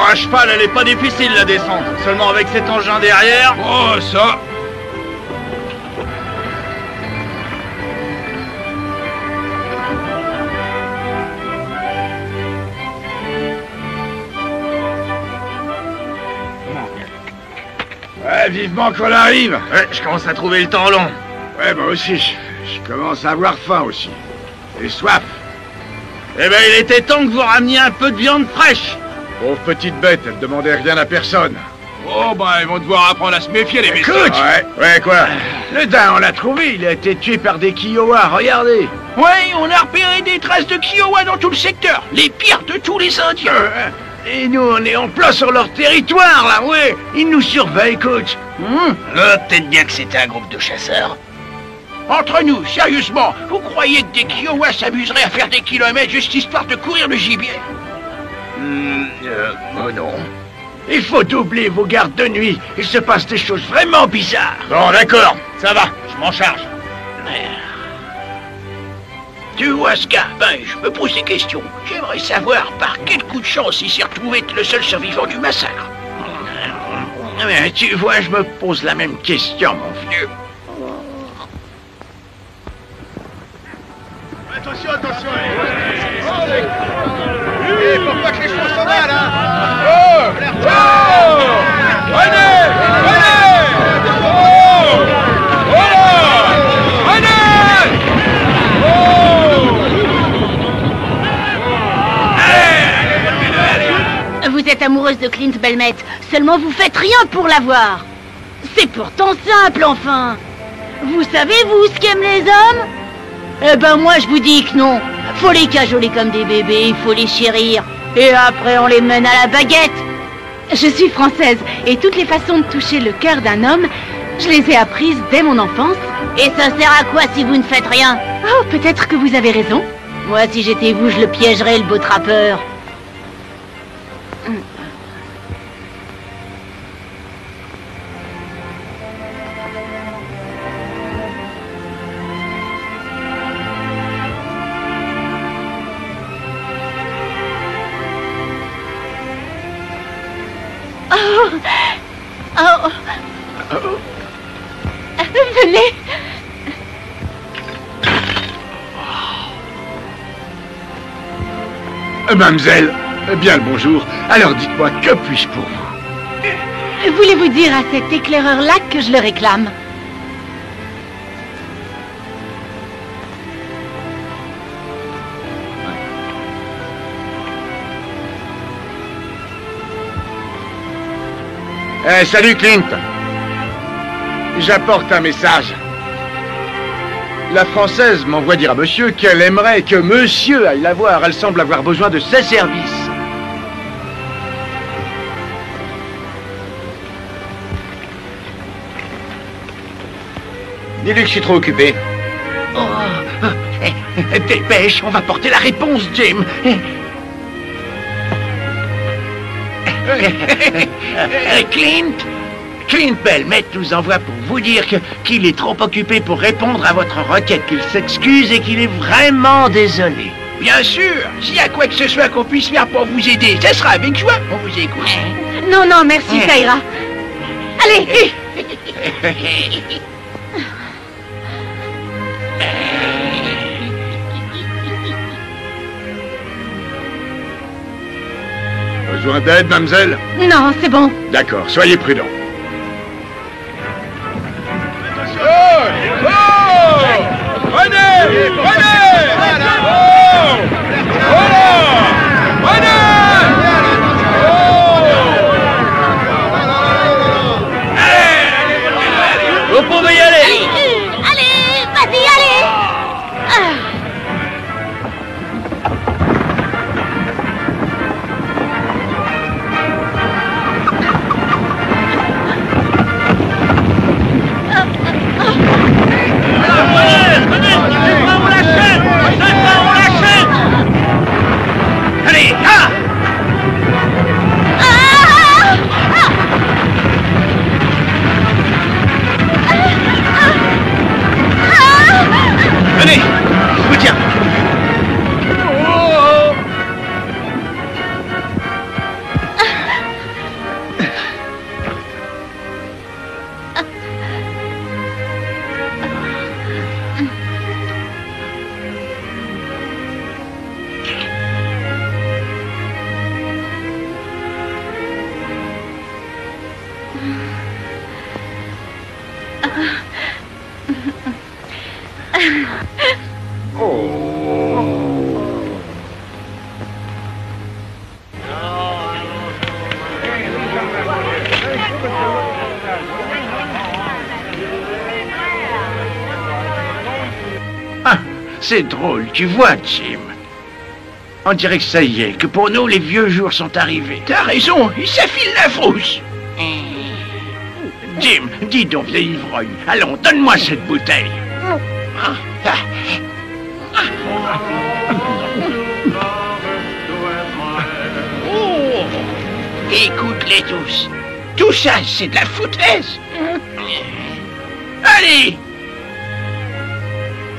À cheval, elle est pas difficile la descente. Seulement avec cet engin derrière. Oh, ça. Ouais, vivement qu'on arrive. Ouais, je commence à trouver le temps long. Ouais, moi aussi. Je commence à avoir faim aussi. Et soif. Eh ben, il était temps que vous rameniez un peu de viande fraîche. Pauvre petite bête, elle demandait rien à personne. Oh, bah, ils vont devoir apprendre à se méfier, les messieurs. Écoute! Ouais, quoi? Le daim, on l'a trouvé, il a été tué par des Kiowas, regardez. Ouais, on a repéré des traces de Kiowa dans tout le secteur. Les pires de tous les Indiens. Et nous, on est en plein sur leur territoire, là, ouais. Ils nous surveillent, coach. Peut-être bien que c'était un groupe de chasseurs. Entre nous, sérieusement, vous croyez que des Kiowas s'amuseraient à faire des kilomètres juste histoire de courir le gibier? Oh non. Il faut doubler vos gardes de nuit. Il se passe des choses vraiment bizarres. Bon, d'accord, ça va, je m'en charge. Tu vois ce gars? Ben, je me pose des questions. J'aimerais savoir par quel coup de chance il s'est retrouvé être le seul survivant du massacre. Mais tu vois, je me pose la même question, mon vieux. attention, attention. Et faut pas que les chevaux s'en aillent, là. Oh, Prenez. Vous êtes amoureuse de Clint Belmette, seulement vous faites rien pour l'avoir. C'est pourtant simple, enfin. Vous savez, vous, ce qu'aiment les hommes? Eh ben, moi, je vous dis que non. Faut les cajoler comme des bébés, il faut les chérir. Et après, on les mène à la baguette. Je suis française, et toutes les façons de toucher le cœur d'un homme, je les ai apprises dès mon enfance. Et ça sert à quoi si vous ne faites rien? Oh, peut-être que vous avez raison. Moi, si j'étais vous, je le piégerais, le beau trappeur. Venez. Mademoiselle, bien le bonjour. Alors dites-moi, que puis-je pour vous? Voulez-vous dire à cet éclaireur-là que je le réclame? Salut Clint. J'apporte un message. La Française m'envoie dire à monsieur qu'elle aimerait que monsieur aille la voir. Elle semble avoir besoin de ses services. Dis-lui que je suis trop occupé. Dépêche, on va porter la réponse, Jim. Clint Belmette nous envoie pour vous dire qu'il est trop occupé pour répondre à votre requête, qu'il s'excuse et qu'il est vraiment désolé. Bien sûr, s'il y a quoi que ce soit qu'on puisse faire pour vous aider, ce sera avec joie. On vous écoute. Non, non, merci, ça ira. Allez. Besoin d'aide, mademoiselle? Non, c'est bon. D'accord, soyez prudent. Prenez! Vous pouvez y aller. Allez, vas-y, allez. Allez, ah! Venez, je vous tiens. C'est drôle, tu vois, Jim. On dirait que ça y est, que pour nous, les vieux jours sont arrivés. T'as raison, il s'affile la frousse. Jim, dis donc, vieille ivrogne. Allons, donne-moi cette bouteille. Écoute-les tous. Tout ça, c'est de la foutaise. Allez!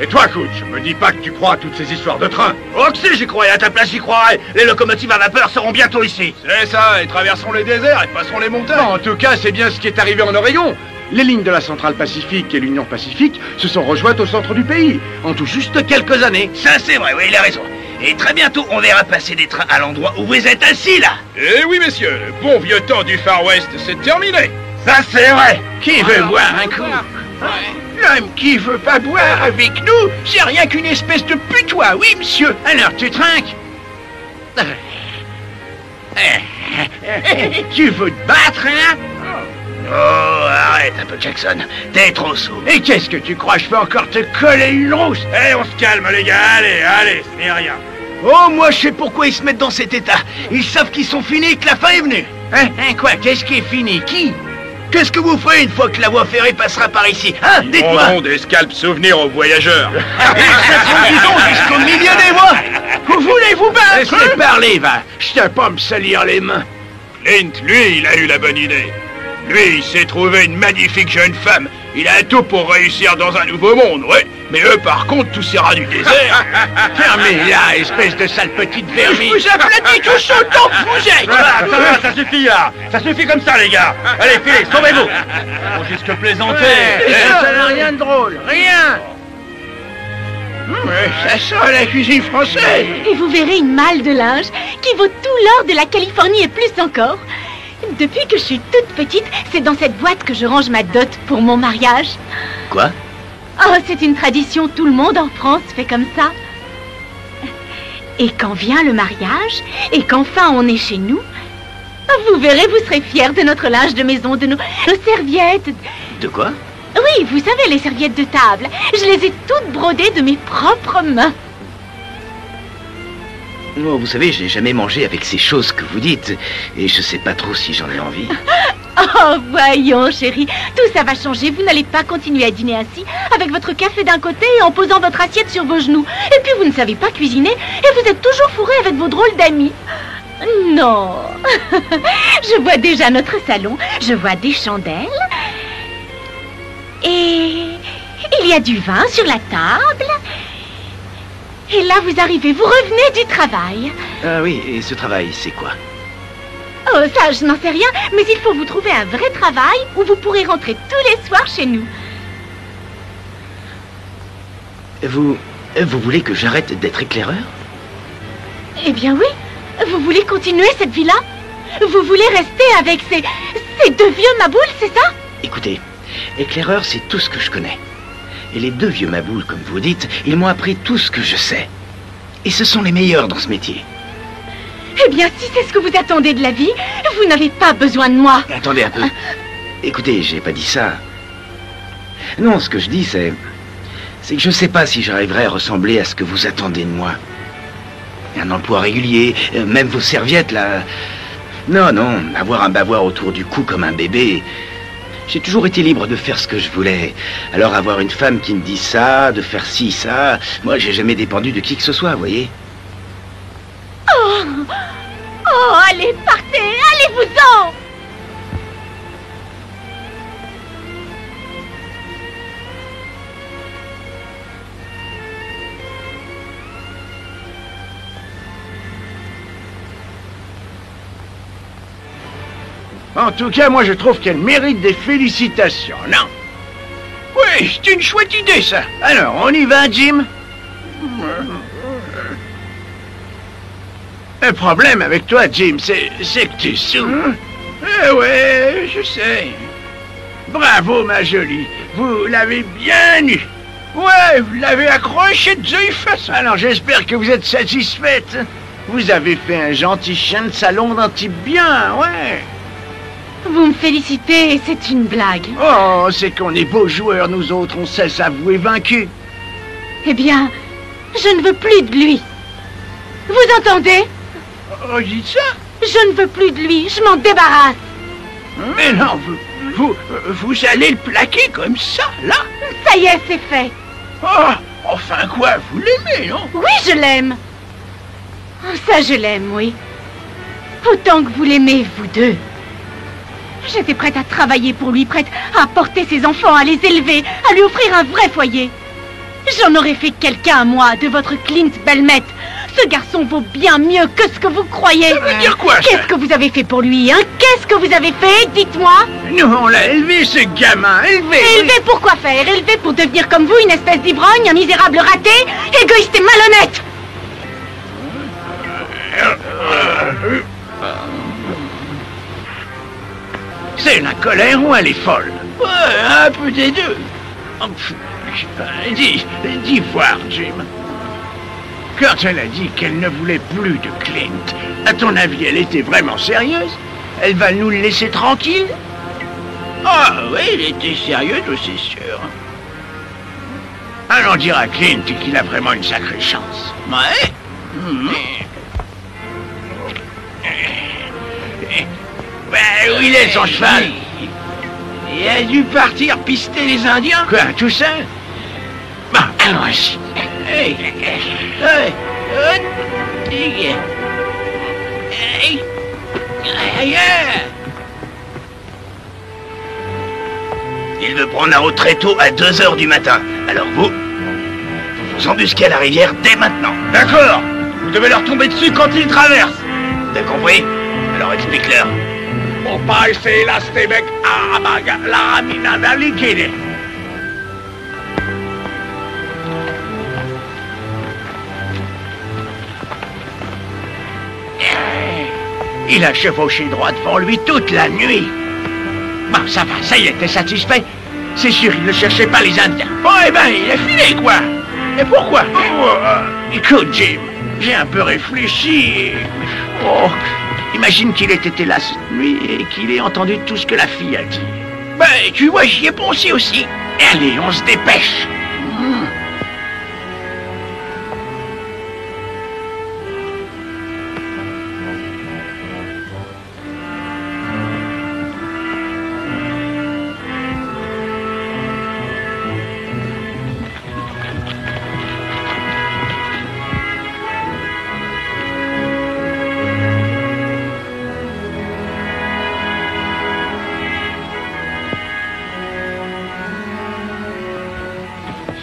Et toi, Coach, me dis pas que tu crois à toutes ces histoires de train. Oh que si, j'y croyais, à ta place j'y croirais. Les locomotives à vapeur seront bientôt ici. C'est ça, et traversons les déserts et passerons les montagnes. Non, en tout cas, c'est bien ce qui est arrivé en Oregon. Les lignes de la Centrale Pacifique et l'Union Pacifique se sont rejointes au centre du pays, en tout juste quelques années. Ça, c'est vrai, oui, il a raison. Et très bientôt, on verra passer des trains à l'endroit où vous êtes assis, là. Eh oui, messieurs, le bon vieux temps du Far West, c'est terminé. Ça, c'est vrai. Qui veut boire un coup? L'homme qui veut pas boire avec nous, c'est rien qu'une espèce de putois, oui, monsieur. Alors, tu trinques? Tu veux te battre, hein? Oh, arrête un peu, Jackson. T'es trop sourd. Et qu'est-ce que tu crois? Je peux encore te coller une rousse? Eh, on se calme, les gars, allez, ce n'est rien. Oh, moi, je sais pourquoi ils se mettent dans cet état. Ils savent qu'ils sont finis et que la fin est venue. Hein, quoi? Qu'est-ce qui est fini? Qui? Qu'est-ce que vous ferez une fois que la voie ferrée passera par ici? Hein? Ils Dites-moi. rendront des scalps souvenirs aux voyageurs. Ils se disons jusqu'au milieu des voies. Vous voulez vous battre? Laisse-les parler, va. Je tiens pas à me salir les mains. Clint, lui, il a eu la bonne idée. Lui, il s'est trouvé une magnifique jeune femme. Il a tout pour réussir dans un nouveau monde, ouais. Mais eux, par contre, tous ces rats du désert... Fermez-la, espèce de sale petite vermine. Je vous aplatis tous autant que vous êtes. Voilà, ça suffit là. Ça suffit comme ça, les gars. Allez, filez, sauvez-vous. Faut juste que plaisanter. Ça n'a rien de drôle, rien. Ça sent la cuisine française. Et vous verrez une malle de linge qui vaut tout l'or de la Californie et plus encore. Depuis que je suis toute petite, c'est dans cette boîte que je range ma dot pour mon mariage. Quoi? Oh, c'est une tradition, tout le monde en France fait comme ça. Et quand vient le mariage, et qu'enfin on est chez nous, vous verrez, vous serez fiers de notre linge de maison, de nos serviettes. De quoi? Oui, vous savez, les serviettes de table. Je les ai toutes brodées de mes propres mains. Oh, vous savez, j'ai jamais mangé avec ces choses que vous dites, et je sais pas trop si j'en ai envie. Oh, voyons, chérie, tout ça va changer. Vous n'allez pas continuer à dîner assis, avec votre café d'un côté et en posant votre assiette sur vos genoux. Et puis vous ne savez pas cuisiner, et vous êtes toujours fourré avec vos drôles d'amis. Non. Je vois déjà notre salon, je vois des chandelles, et il y a du vin sur la table. Et là, vous arrivez, vous revenez du travail. Ah oui, et ce travail, c'est quoi? Oh, ça, je n'en sais rien, mais il faut vous trouver un vrai travail où vous pourrez rentrer tous les soirs chez nous. Vous voulez que j'arrête d'être éclaireur? Eh bien oui, vous voulez continuer cette vie-là? Vous voulez rester avec ces deux vieux maboules, c'est ça? Écoutez, éclaireur, c'est tout ce que je connais. Et les deux vieux maboules, comme vous dites, ils m'ont appris tout ce que je sais. Et ce sont les meilleurs dans ce métier. Eh bien, si c'est ce que vous attendez de la vie, vous n'avez pas besoin de moi. Attendez un peu. Écoutez, j'ai pas dit ça. Non, ce que je dis, c'est que je sais pas si j'arriverai à ressembler à ce que vous attendez de moi. Un emploi régulier, même vos serviettes, là... Non, avoir un bavoir autour du cou comme un bébé... J'ai toujours été libre de faire ce que je voulais. Alors avoir une femme qui me dit ça, de faire ci, ça... Moi, j'ai jamais dépendu de qui que ce soit, vous voyez. Oh, allez, partez, allez-vous-en! En tout cas, moi je trouve qu'elle mérite des félicitations, non? Oui, c'est une chouette idée, ça. Alors, on y va, Jim? Le problème avec toi, Jim, c'est que tu saoules. Eh ouais, je sais. Bravo, ma jolie. Vous l'avez bien eu. Ouais, vous l'avez accroché de façon. Alors, j'espère que vous êtes satisfaite. Vous avez fait un gentil chien de salon d'un type bien, ouais. Vous me félicitez, c'est une blague. Oh, c'est qu'on est beaux joueurs, nous autres, on sait s'avouer vaincus. Eh bien, je ne veux plus de lui. Vous entendez? Oh, dites ça? Je ne veux plus de lui, je m'en débarrasse. Mais non, vous allez le plaquer comme ça, là? Ça y est, c'est fait. Oh, enfin quoi, vous l'aimez, non? Oui, je l'aime. Oh, ça, je l'aime, oui. Autant que vous l'aimez, vous deux. J'étais prête à travailler pour lui, prête à porter ses enfants, à les élever, à lui offrir un vrai foyer. J'en aurais fait quelqu'un, moi, de votre Clint Belmette, Ce garçon vaut bien mieux que ce que vous croyez. Ça veut dire quoi, ça? Qu'est-ce que vous avez fait pour lui, hein? Qu'est-ce que vous avez fait? Dites-moi. Nous, on l'a élevé, ce gamin, élevé. Élevé pour quoi faire? Élevé pour devenir comme vous, une espèce d'ivrogne, un misérable raté, égoïste et malhonnête. C'est la colère ou elle est folle? Ouais, un peu des deux. Dis voir, Jim. Quand elle a dit qu'elle ne voulait plus de Clint, à ton avis, elle était vraiment sérieuse? Elle va nous le laisser tranquille? Ah oui, elle était sérieuse, c'est sûr. Allons dire à Clint qu'il a vraiment une sacrée chance. Ouais. Ben, où il est, son cheval? Il a dû partir pister les Indiens. Quoi, tout ça? Bon, allons-y. Hey. Hey. Hey. Hey. Il veut prendre la route très tôt à 2h du matin. Alors vous embusquez à la rivière dès maintenant. D'accord. Vous devez leur tomber dessus quand ils traversent. T'as compris? Alors explique-leur. Opaise lastebek amaga la minada liquide. Il a chevauché droit devant lui toute la nuit. Bon, ça va, ça y est, t'es satisfait? C'est sûr, il ne cherchait pas les Indiens. Oh, eh ben, il est filé, quoi. Et pourquoi? Écoute, Jim, j'ai un peu réfléchi et... Oh, imagine qu'il ait été là cette nuit et qu'il ait entendu tout ce que la fille a dit. Ben, tu vois, j'y ai pensé aussi. Allez, on se dépêche.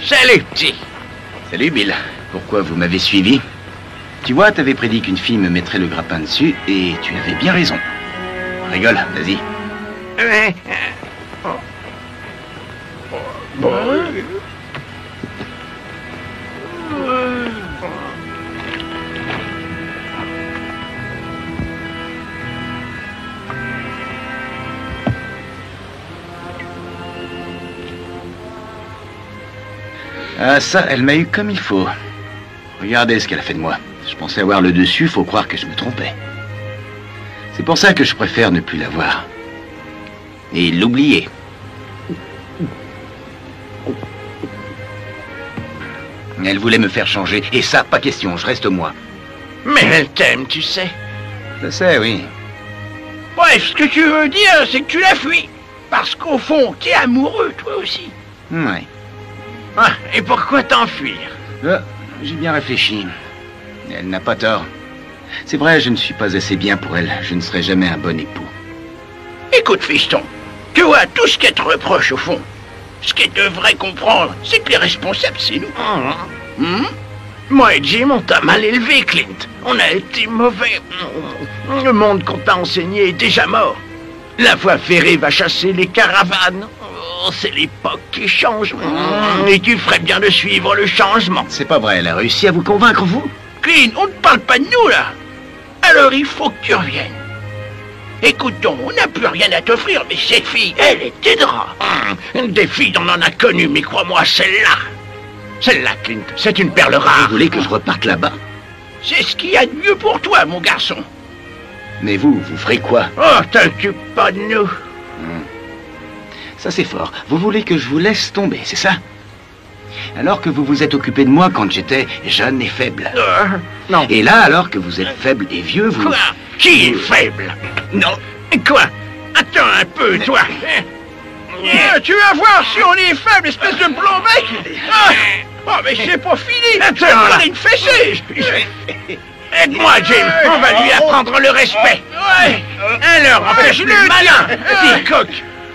Salut, petit. Salut Bill. Pourquoi vous m'avez suivi? Tu vois, t'avais prédit qu'une fille me mettrait le grappin dessus et tu avais bien raison. Rigole, vas-y. Ah ça, elle m'a eu comme il faut. Regardez ce qu'elle a fait de moi. Je pensais avoir le dessus, faut croire que je me trompais. C'est pour ça que je préfère ne plus la voir. Et l'oublier. Elle voulait me faire changer, et ça, pas question, je reste moi. Mais elle t'aime, tu sais. Je sais, oui. Bref, ce que tu veux dire, c'est que tu la fuis. Parce qu'au fond, t'es amoureux, toi aussi. Ouais. Ah, et pourquoi t'enfuir? J'ai bien réfléchi. Elle n'a pas tort. C'est vrai, je ne suis pas assez bien pour elle. Je ne serai jamais un bon époux. Écoute, fiston, tu vois, tout ce qu'elle te reproche, au fond, ce qu'elle devrait comprendre, c'est que les responsables, c'est nous. Moi et Jim, on t'a mal élevé, Clint. On a été mauvais. Le monde qu'on t'a enseigné est déjà mort. La voie ferrée va chasser les caravanes. Oh, c'est l'époque qui change. Et tu ferais bien de suivre le changement. C'est pas vrai, elle a réussi à vous convaincre, vous? Clint, on ne parle pas de nous, là. Alors il faut que tu reviennes. Écoute-donc, on n'a plus rien à t'offrir, mais cette fille, elle est tes draps. Des filles, on en a connu, mais crois-moi, celle-là. Celle-là, Clint, c'est une perle rare. Vous voulez que je reparte là-bas? C'est ce qu'il y a de mieux pour toi, mon garçon. Mais vous ferez quoi? Oh, t'occupe pas de nous. Ça, c'est fort. Vous voulez que je vous laisse tomber, c'est ça? Alors que vous vous êtes occupé de moi quand j'étais jeune et faible. Non. Et là, alors que vous êtes faible et vieux, vous... Quoi? Qui est faible? Non. Quoi? Attends un peu, toi. Tu vas voir si on est faible, espèce de blanc-bec. Oh, mais c'est pas fini. Attends, là. Une fessée. Aide-moi, Jim. On va lui apprendre le respect. Alors, empêche-le, malin. Dis, coq.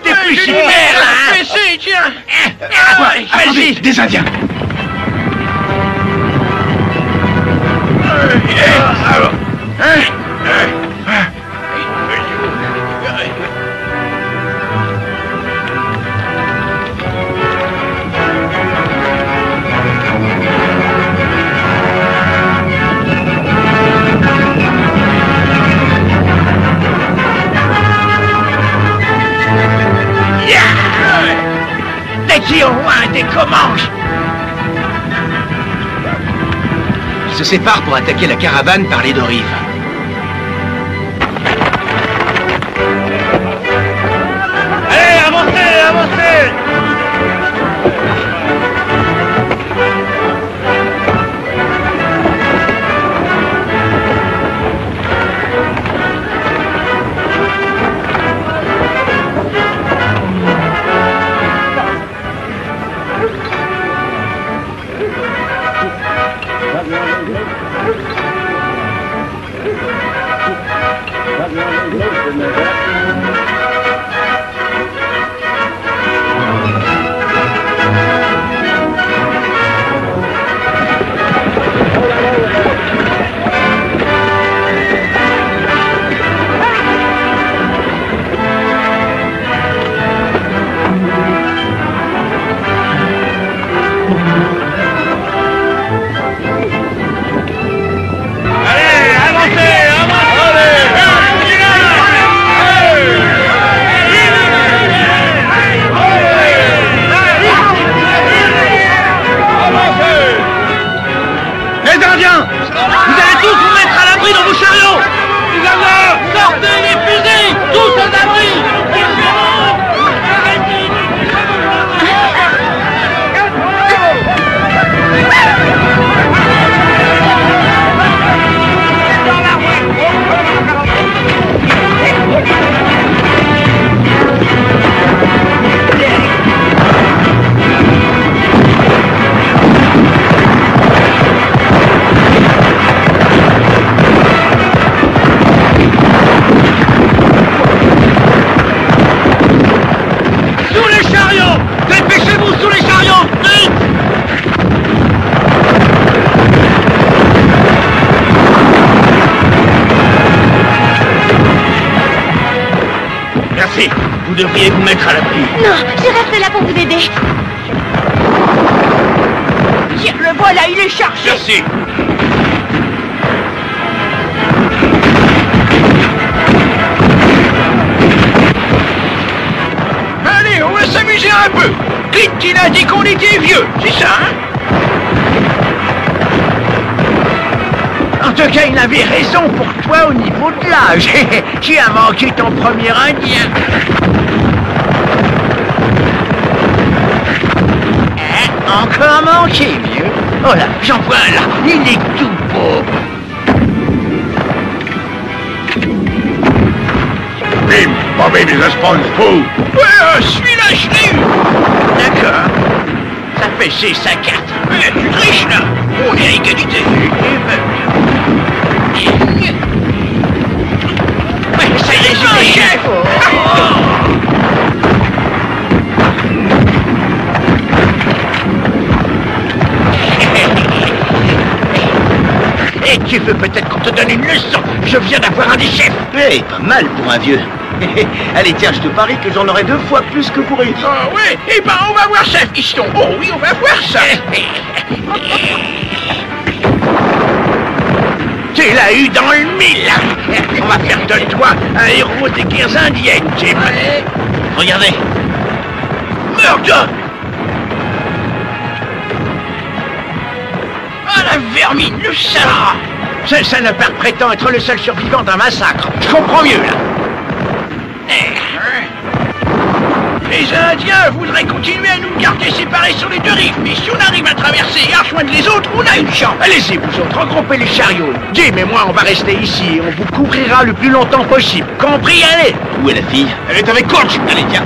T'es plus si merde, là. Fessée, tiens. Attendez, des Indiens. Des au loin, des Comanches. Ils se séparent pour attaquer la caravane par les deux rives. Allez, avancez, avancez! Vous devriez vous mettre à l'abri. Non, je reste là pour vous aider. Tiens, le voilà, il est chargé. Merci. Allez, on va s'amuser un peu. Clint, il a dit qu'on était vieux, c'est ça, hein? En tout cas, il avait raison pour toi au niveau de l'âge. Tu as manqué ton premier indien. Encore manqué, vieux. Oh là, j'en vois un là. Il est tout beau. Bim, Bobby des Esponges fou. Ouais, celui-là, je l'ai eu. D'accord. Ça fait 6 à 4. Tu triches, là. On est à égalité. Ouais, ça y est, j'ai le chef. Et tu veux peut-être qu'on te donne une leçon. Je viens d'avoir un des chefs. Hey, pas mal pour un vieux. Allez, tiens, je te parie que j'en aurai 2 fois plus que vous réunis. Oh ouais, eh ben on va voir ça, fiston. Oh oui, on va voir ça. Tu l'as eu dans le mille. On va faire de toi un héros des guerres indiennes, Jim. Regardez. Murdoch. Ah, la vermine, le salaud. Ce salopard prétend être le seul survivant d'un massacre. Je comprends mieux, là. Les Indiens voudraient continuer à nous garder séparés sur les deux rives, mais si on arrive à traverser et à rejoindre les autres, on a une chance. Allez-y, vous autres, regroupez les chariots. Jim et moi, on va rester ici et on vous couvrira le plus longtemps possible. Compris, allez. Où est la fille? Elle est avec Coach. Allez, tiens.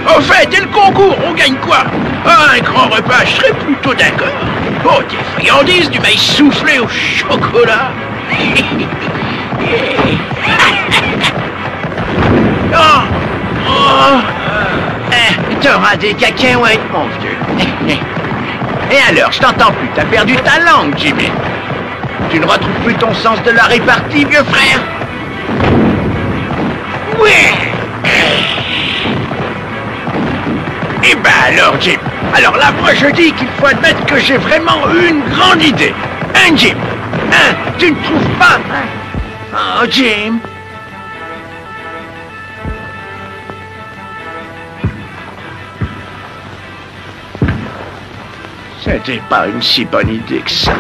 Au fait, et le concours, on gagne quoi? Ah, un grand repas, je serais plutôt d'accord. Oh, des friandises, du maïs soufflé au chocolat. mangeras des cacahuètes, mon vieux. Et alors, je t'entends plus, t'as perdu ta langue, Jimmy. Tu ne retrouves plus ton sens de la répartie, vieux frère? Oui. Eh ben alors, Jim. Alors là, moi je dis qu'il faut admettre que j'ai vraiment eu une grande idée. Hein, Jim? Hein? Tu ne trouves pas? Oh, Jim. C'était pas une si bonne idée que ça.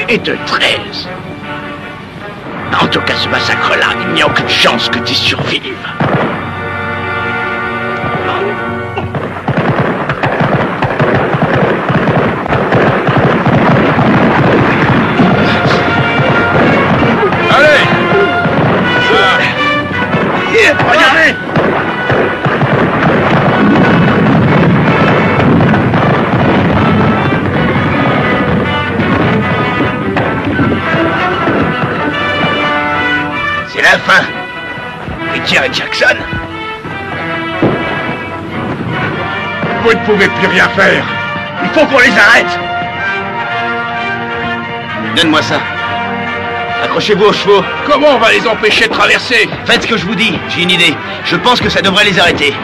Et de 13. En tout cas, ce massacre-là, il n'y a aucune chance que tu survives. Allez! Regardez! C'est la fin. Richard et Jackson. Vous ne pouvez plus rien faire. Il faut qu'on les arrête. Donne-moi ça. Accrochez-vous aux chevaux. Comment on va les empêcher de traverser? Faites ce que je vous dis. J'ai une idée. Je pense que ça devrait les arrêter.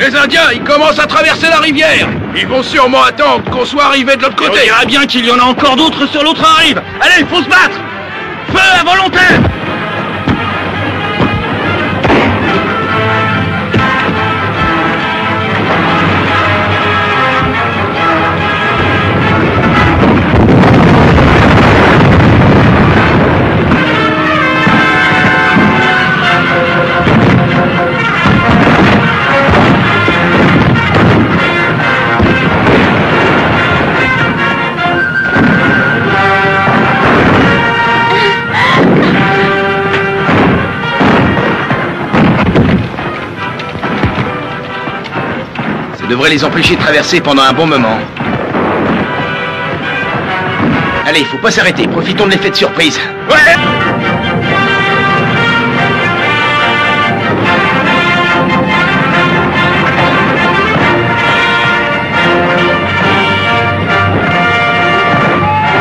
Les Indiens, ils commencent à traverser la rivière. Ils vont sûrement attendre qu'on soit arrivé de l'autre côté. On dirait bien qu'il y en a encore d'autres sur l'autre rive. Allez, il faut se battre. Feu à volonté. Ça devrait les empêcher de traverser pendant un bon moment. Allez, il faut pas s'arrêter. Profitons de l'effet de surprise. Ouais!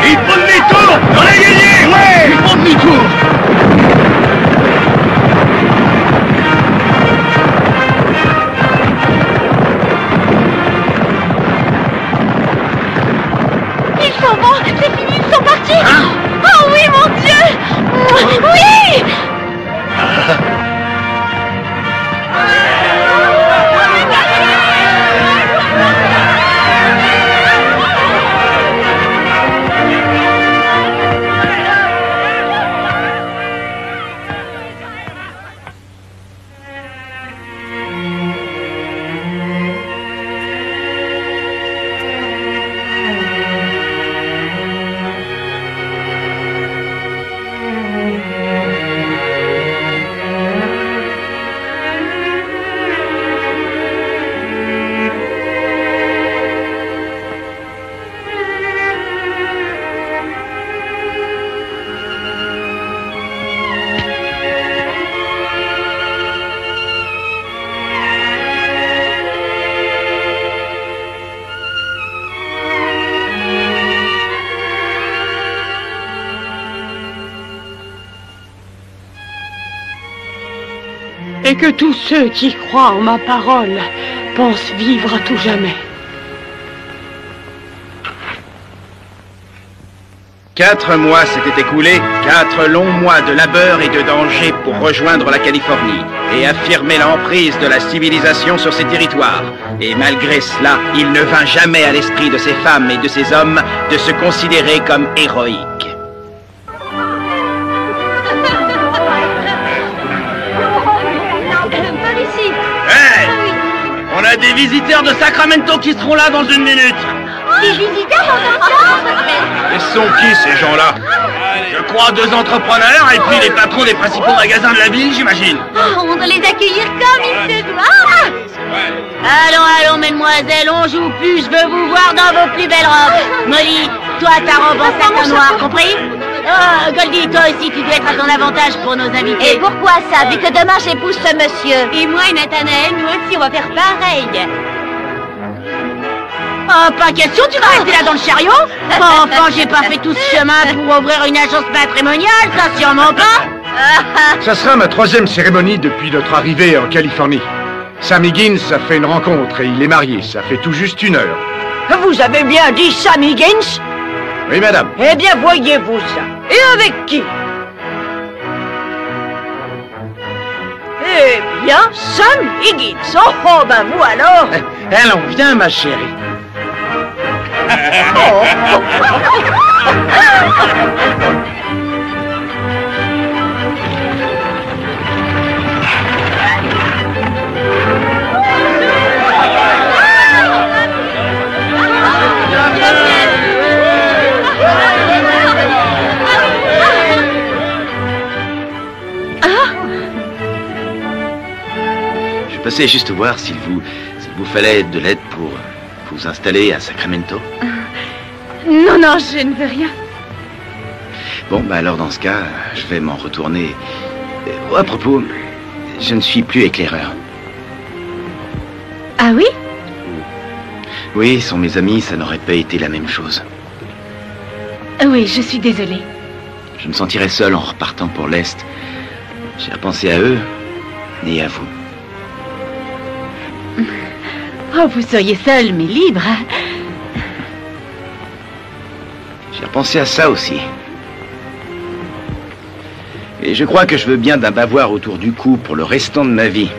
Il faut demi-tour. On a gagné. Ouais. Il faut demi-tour. C'est fini, ils sont partis. Oh oui, mon Dieu. Oui. Et que tous ceux qui croient en ma parole pensent vivre à tout jamais. 4 mois s'étaient écoulés, 4 longs mois de labeur et de danger pour rejoindre la Californie et affirmer l'emprise de la civilisation sur ces territoires. Et malgré cela, il ne vint jamais à l'esprit de ces femmes et de ces hommes de se considérer comme héroïques. visiteurs de Sacramento qui seront là dans une minute. Des visiteurs dans un camp? Et sont qui ces gens-là? Je crois 2 entrepreneurs et puis les patrons des principaux magasins de la ville, j'imagine. Oh, on doit les accueillir comme il se doit. Allons, mesdemoiselles, on joue plus, je veux vous voir dans vos plus belles robes. Molly, toi ta robe en satin noir, compris? Oh, Goldie, toi aussi tu dois être à ton avantage pour nos invités. Et pourquoi ça, vu que demain j'épouse ce monsieur? Et moi et Nathanaël, nous aussi on va faire pareil. Oh, pas question, tu vas rester là dans le chariot? Enfin, j'ai pas fait tout ce chemin pour ouvrir une agence matrimoniale, ça sûrement pas. Ça sera ma 3e cérémonie depuis notre arrivée en Californie. Sam Higgins a fait une rencontre et il est marié, ça fait tout juste 1 heure. Vous avez bien dit Sam Higgins? Oui, madame. Eh bien, voyez-vous ça. Et avec qui? Eh bien, Sam Higgins. Oh, ben vous alors. Allons, viens, ma chérie. Je passais juste voir s'il vous fallait de l'aide pour vous installer à Sacramento. Non, non, je ne veux rien. Bon, bah alors dans ce cas, je vais m'en retourner. À propos, je ne suis plus éclaireur. Ah oui? Oui, sont mes amis, ça n'aurait pas été la même chose. Oui, je suis désolée. Je me sentirais seul en repartant pour l'Est. J'ai à penser à eux et à vous. Oh, vous seriez seul, mais libre. J'ai repensé à ça aussi. Et je crois que je veux bien d'un bavoir autour du cou pour le restant de ma vie.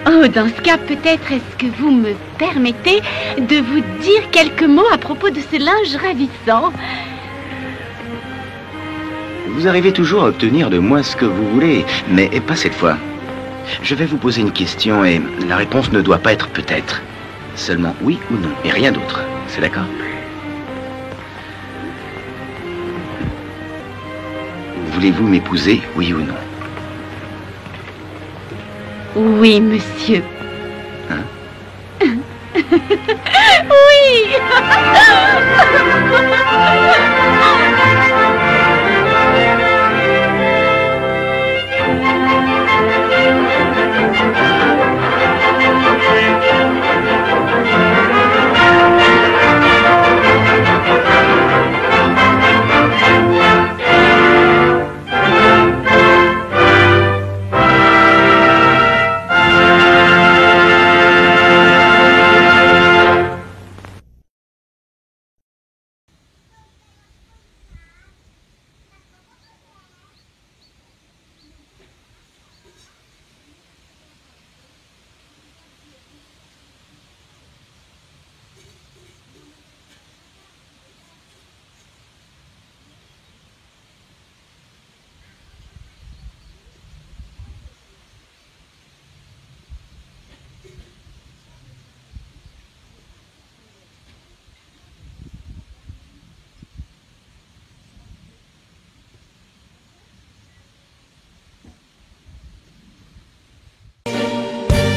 Oh, dans ce cas, peut-être est-ce que vous me permettez de vous dire quelques mots à propos de ce linge ravissant? Vous arrivez toujours à obtenir de moi ce que vous voulez, mais pas cette fois. Je vais vous poser une question et la réponse ne doit pas être peut-être. Seulement oui ou non, et rien d'autre. C'est d'accord? Voulez-vous m'épouser, oui ou non? Oui, monsieur. Hein? Oui.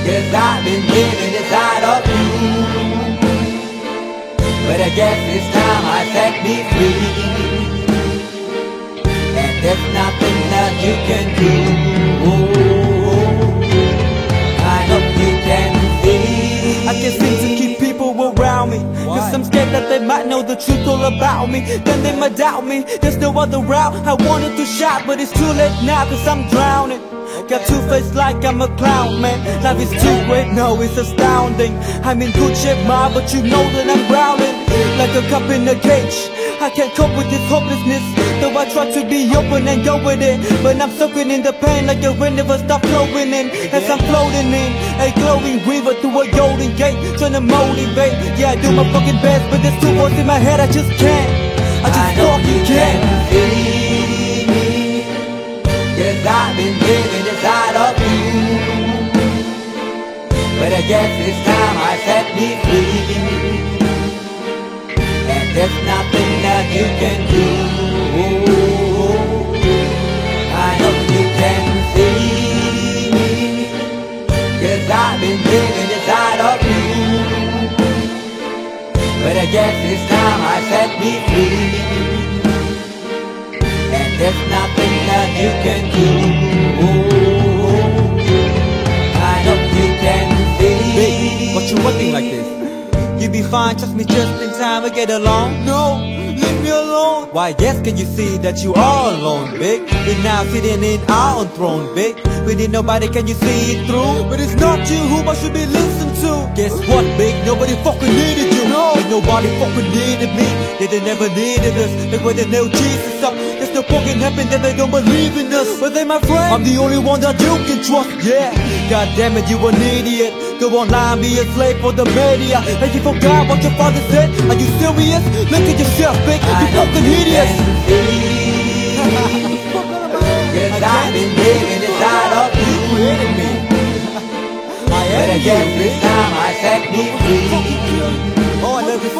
Yes, I've been living inside of you, but I guess it's time I set me free. And there's nothing that you can do. I hope you can see. I can't seem to keep people around me, cause I'm scared that they might know the truth all about me. Then they might doubt me, there's no other route. I wanted to shout, but it's too late now, cause I'm drowning. Got two-faced like I'm a clown, man. Life is too great, no, it's astounding. I'm in good shape, ma, but you know that I'm drowning like a cup in a cage. I can't cope with this hopelessness, though I try to be open and go with it. But I'm soaking in the pain like a rain never stop flowing in. As I'm floating in a glowing river through a golden gate, trying to motivate. Yeah, I do my fucking best, but there's 2 voices in my head, I just can't. I just fucking can't. Yes, I've been living inside of you, But I guess it's time I set me free. And there's nothing that you can do. I hope you can see, 'cause I've been living inside of you. But I guess it's time I set me free. And there's nothing that you can do. I hope you can see. Baby, what you wanting like this? You be fine, trust me, just in time we get along. No, leave me alone. Why, yes, can you see that you are alone, big? We're now sitting in our own throne, big. We need nobody, can you see it through? But it's not you who I should be listening to. Guess what, big? Nobody fucking needed you. No, ain't nobody fucking needed me. They never needed us. They were the nail Jesus up. There's no fucking heaven that they don't believe in us. But they my friend, I'm the only one that you can trust. Yeah, god damn it, you an idiot. Go online, be a slave for the media. And you forgot what your father said. Are you serious? Look at yourself, big. You fucking idiot. Cause I've been living inside of you and me. But I guess this time I set me free. Oh, I love you.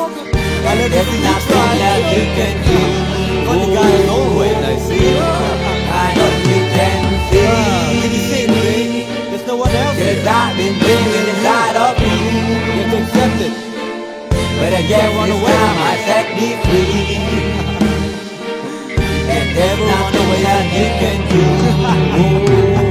There's nothing that you can do. But the guy is always I see. I know you can see. Can you see me? There's no one else. Cause I've been living inside of you. You have to accept it. But I guess this time I set me free. And there's nothing that you can do.